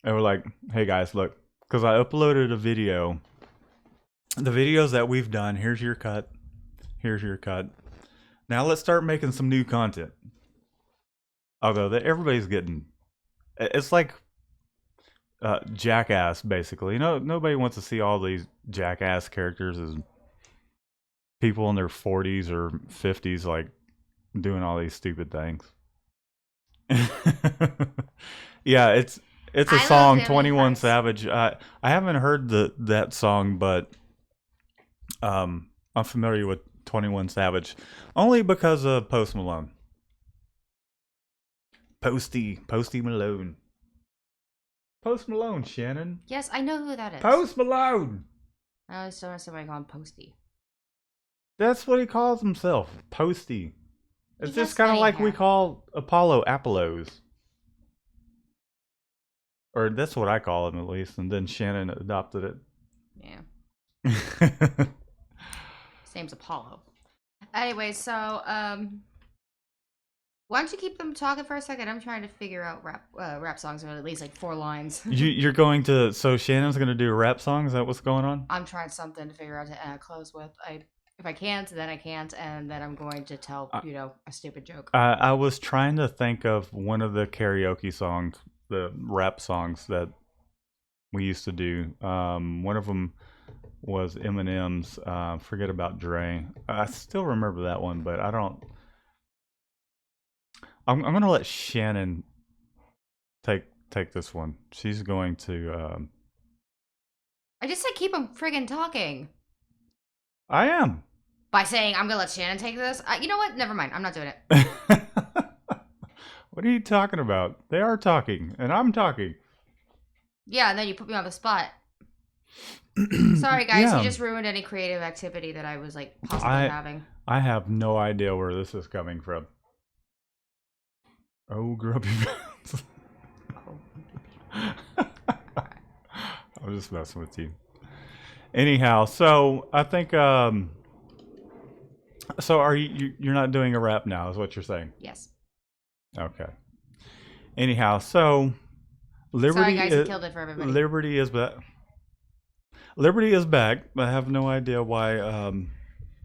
we're like, hey guys, look, because I uploaded a video. The videos that we've done, here's your cut. Here's your cut. Now let's start making some new content. Although everybody's getting, it's like Jackass, basically. You know, nobody wants to see all these Jackass characters as people in their 40s or 50s, like doing all these stupid things. Yeah, it's a song, 21 Savage. I haven't heard that song, but I'm familiar with 21 Savage only because of Post Malone. Posty Malone. Post Malone, Shannon. Yes, I know who that is. Post Malone. I always don't want somebody call him Posty. That's what he calls himself, Posty. It's He has just kind of funny like hair. we call Apollo Apollos. Or that's what I call him, at least. And then Shannon adopted it. Yeah. His name's Apollo. Anyway, so why don't you keep them talking for a second? I'm trying to figure out rap songs with at least like 4 lines. You're going to... So Shannon's going to do a rap song? Is that what's going on? I'm trying something to figure out to close with. If I can't, then I can't, and then I'm going to tell, a stupid joke. I was trying to think of one of the karaoke songs, the rap songs that we used to do. One of them was Eminem's Forget About Dre. I still remember that one, but I don't... I'm going to let Shannon take this one. She's going to... I just said keep them friggin' talking. I am. By saying I'm gonna let Shannon take this? You know what? Never mind. I'm not doing it. What are you talking about? They are talking, and I'm talking. Yeah, and then you put me on the spot. Sorry, guys. Yeah. You just ruined any creative activity that I was like possibly having. I have no idea where this is coming from. Oh, grubby pants. I'm just messing with you. Anyhow, so I think so are you're not doing a rap now, is what you're saying? Yes. Okay. Anyhow, so Liberty Sorry, guys, you killed it for everybody. Liberty is back. Liberty is back. I have no idea why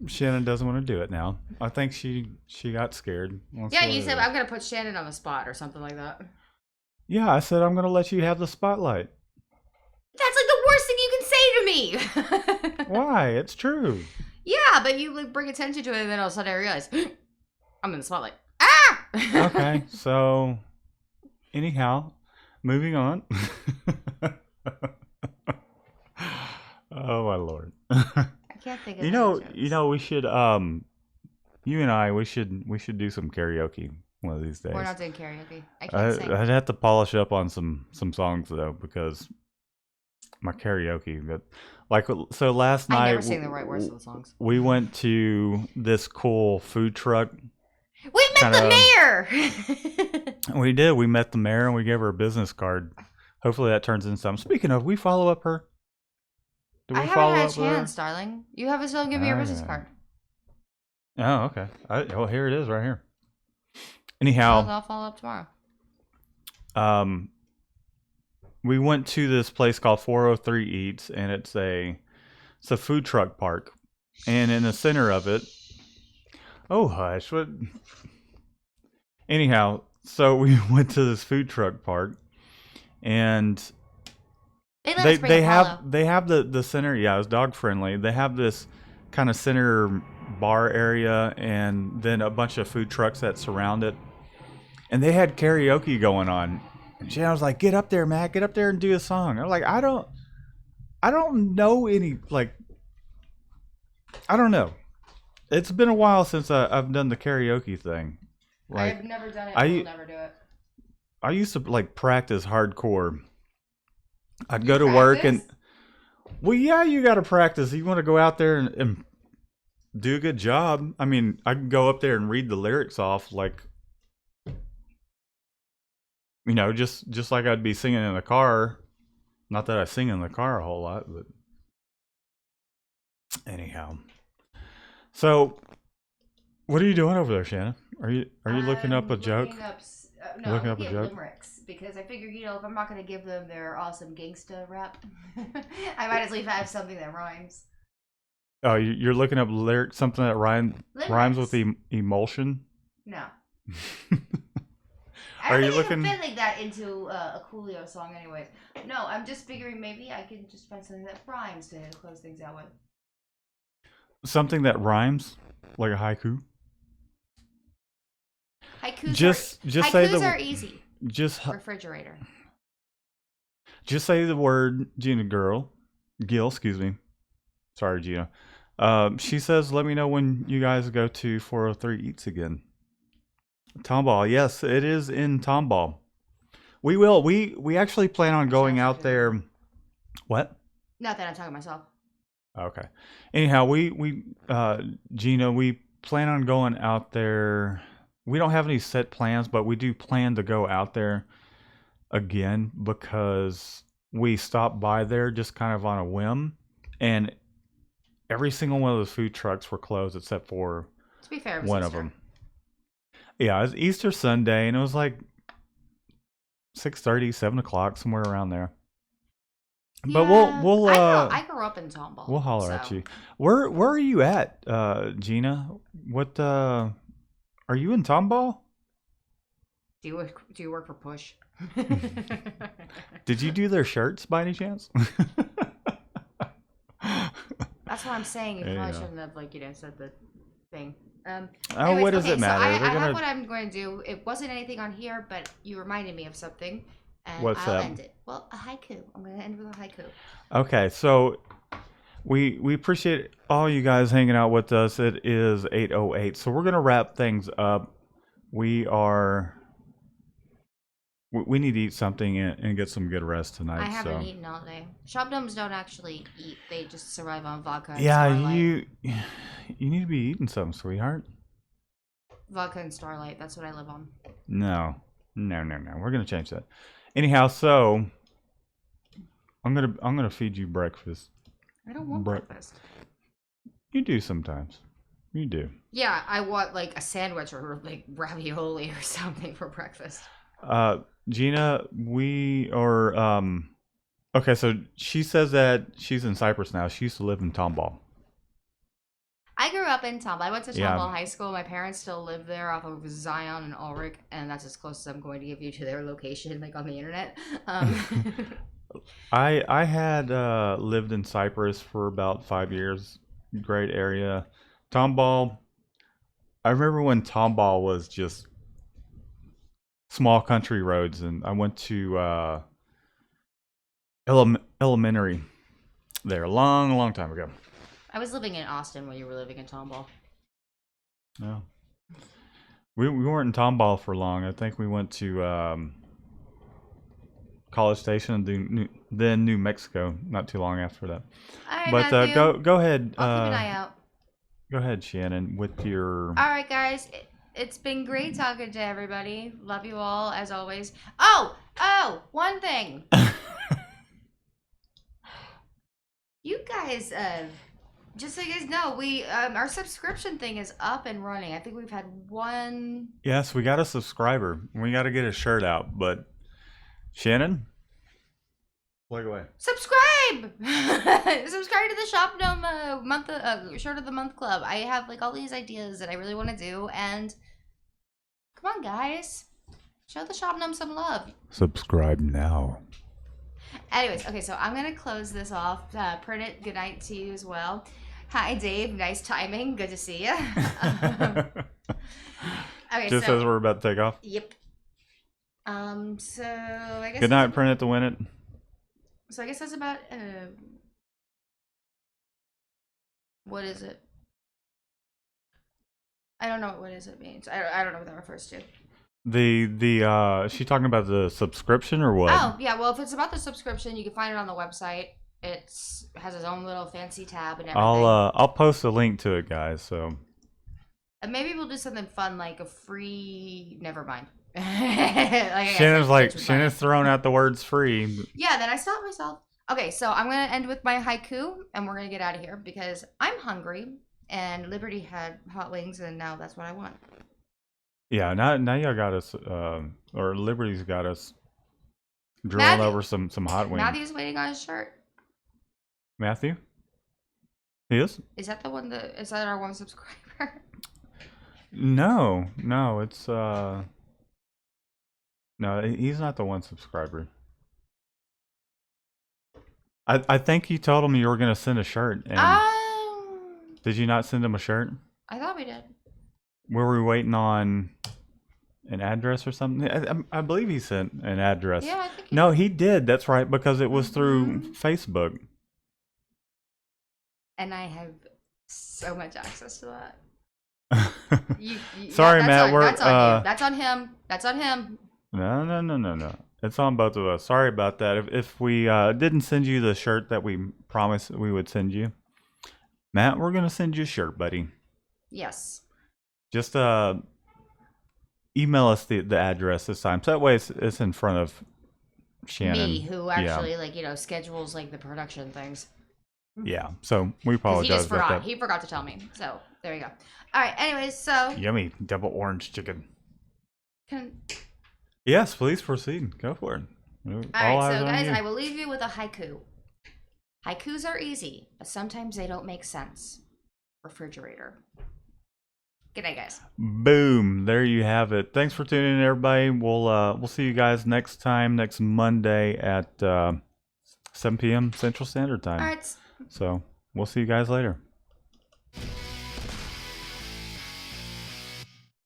Shannon doesn't want to do it now. I think she got scared. Yeah, you said I'm gonna put Shannon on the spot or something like that. Yeah, I said I'm gonna let you have the spotlight. That's like the worst thing you can say to me. Why? It's true. Yeah, but you like bring attention to it, and then all of a sudden I realize I'm in the spotlight. Ah! Okay, so anyhow, moving on. Oh my lord. I can't think of you know, we should you and I we should do some karaoke one of these days. We're not doing karaoke. I can't sing. I'd have to polish up on some songs though, because my karaoke, but like, so last night I never sing the right words to the songs. we went to this cool food truck. We met the mayor. We did. We met the mayor and we gave her a business card. Hopefully that turns into something. Speaking of, we follow up her. Do we I follow haven't up had a her? chance, darling. You have to still give me your business card. Oh, okay. Well, here it is, right here. Anyhow, I'll follow up tomorrow. We went to this place called 403 Eats, and it's a food truck park, and in the center of it, oh hush, what? Anyhow, so we went to this food truck park, and they have the center. Yeah, it was dog friendly. They have this kind of center bar area, and then a bunch of food trucks that surround it. And they had karaoke going on. And Shannon was like, "Get up there, Matt! Get up there and do a song." I was like, I don't know any like, I don't know. It's been a while since I've done the karaoke thing. Like, I've never done it. I Will never do it. I used to like practice hardcore. I'd You go to work and, practice? well, yeah, you got to practice. You want to go out there and do a good job. I mean, I can go up there and read the lyrics off, like, just like I'd be singing in the car. Not that I sing in the car a whole lot, but anyhow. So, what are you doing over there, Shannon? Are you looking up a joke? No, Looking I'm up a looking at joke? limericks because I figure, if I'm not going to give them their awesome gangsta rap, I might as well have something that rhymes. Oh, you're looking up lyrics, something that rhymes with Limericks. emulsion. No. Are I you don't think I looking? can fit like that into a Coolio song anyways. No, I'm just figuring maybe I can just find something that rhymes to close things out with. Something that rhymes, like a haiku. Just say Haikus are easy. just Refrigerator. just say the word Gil, excuse me. Sorry, Gina. She says, "Let me know when you guys go to 403 Eats again." Tomball, yes, it is in Tomball. We will. We actually plan on going out there. What? Not that I'm talking to myself. Okay. Anyhow, Gina, we plan on going out there. We don't have any set plans, but we do plan to go out there again because we stopped by there just kind of on a whim, and every single one of those food trucks were closed except for To be fair, it was one Easter. of them. Yeah, it was Easter Sunday, and it was like 6:30, 7 o'clock, somewhere around there. Yeah, But I grew up in Tomball. we'll holler so. at you. Where are you at, Gina? What are you in Tomball? Do you work for Push? Did you do their shirts by any chance? That's what I'm saying. You probably Yeah. shouldn't have said the thing. Oh, what does okay, it matter? So I They're have gonna. what I'm going to do. It wasn't anything on here, but you reminded me of something, and What's I'll that? end it. Well, a haiku. I'm going to end with a haiku. Okay, so we appreciate all you guys hanging out with us. It is 8:08, so we're gonna wrap things up. We need to eat something and get some good rest tonight. I haven't so. eaten all day. Shopdums don't actually eat; they just survive on vodka and Yeah, Starlight. you need to be eating something, sweetheart. Vodka and Starlight. That's what I live on. No. We're gonna change that. Anyhow, so I'm gonna feed you breakfast. I don't want breakfast. You do sometimes. You do. Yeah, I want like a sandwich or like ravioli or something for breakfast. Gina, we are okay, so she says that she's in Cyprus now. She used to live in Tomball. I grew up in Tomball. I went to Tomball Yeah. High School. My parents still live there off of Zion and Ulrich, and that's as close as I'm going to give you to their location, like on the internet. I had lived in Cyprus for about 5 years. Great area. Tomball. I remember when Tomball was just small country roads, and I went to elementary there a long time ago. I was living in Austin when you were living in Tomball. No, we weren't in Tomball for long. I think we went to College Station and then New Mexico not too long after that. All right, But Matthew. go ahead. I'll keep an eye out. Go ahead, Shannon, with your. All right, guys. It's been great talking to everybody. Love you all as always. Oh, one thing. You guys, just so you guys know, we our subscription thing is up and running. I think we've had one. Yes, we got a subscriber. We got to get a shirt out, but Shannon, plug away. Subscribe! Subscribe to the Shop Gnome Shirt of the Month Club. I have like all these ideas that I really want to do, and come on, guys, show the Shop Gnome some love. Subscribe now. Anyways, okay, so I'm gonna close this off. Print it. Good night to you as well. Hi, Dave. Nice timing. Good to see you. Okay, Just so as we're about to take off. yep. So I guess Good that's night, print it to win it. so I guess that's about what is it? I don't know what is it means. I don't know what that refers to. Is she talking about the subscription or what? Oh yeah, well if it's about the subscription, you can find it on the website. Has its own little fancy tab and everything. I'll post a link to it, guys. So And maybe we'll do something fun like a free. Never mind. Like I Shannon's said, like bitch, Shannon's throwing out the words free. yeah, then I stopped myself. Okay, so I'm gonna end with my haiku, and we're gonna get out of here because I'm hungry, and Liberty had hot wings, and now that's what I want. Yeah, now y'all got us, or Liberty's got us drilling Matthew- over some hot wings. Matthew's waiting on his shirt. Matthew? He is? Is that the one that is that our one subscriber? No, it's no, he's not the one subscriber. I think you told him you were gonna send a shirt, and did you not send him a shirt? I thought we did. Were we waiting on an address or something? I believe he sent an address. Yeah, I think. No, he did. That's right, because it was through Facebook. And I have so much access to that. Sorry, Matt. That's on you. That's on him. That's on him. No. It's on both of us. Sorry about that. If we didn't send you the shirt that we promised we would send you, Matt, we're gonna send you a shirt, buddy. Yes. Just email us the address this time, so that way it's in front of Shannon. Me, who actually schedules like the production things. Yeah. So we 'Cause apologize he just about forgot. that. He forgot to tell me. So there you go. All right. Anyways, so Yummy double orange chicken. can Yes, please proceed. Go for it. all All right. eyes So on guys, you. I will leave you with a haiku. Haikus are easy, but sometimes they don't make sense. Refrigerator. Good night, guys. Boom! There you have it. Thanks for tuning in, everybody. We'll see you guys next Monday at 7 p.m. Central Standard Time. All right. So we'll see you guys later.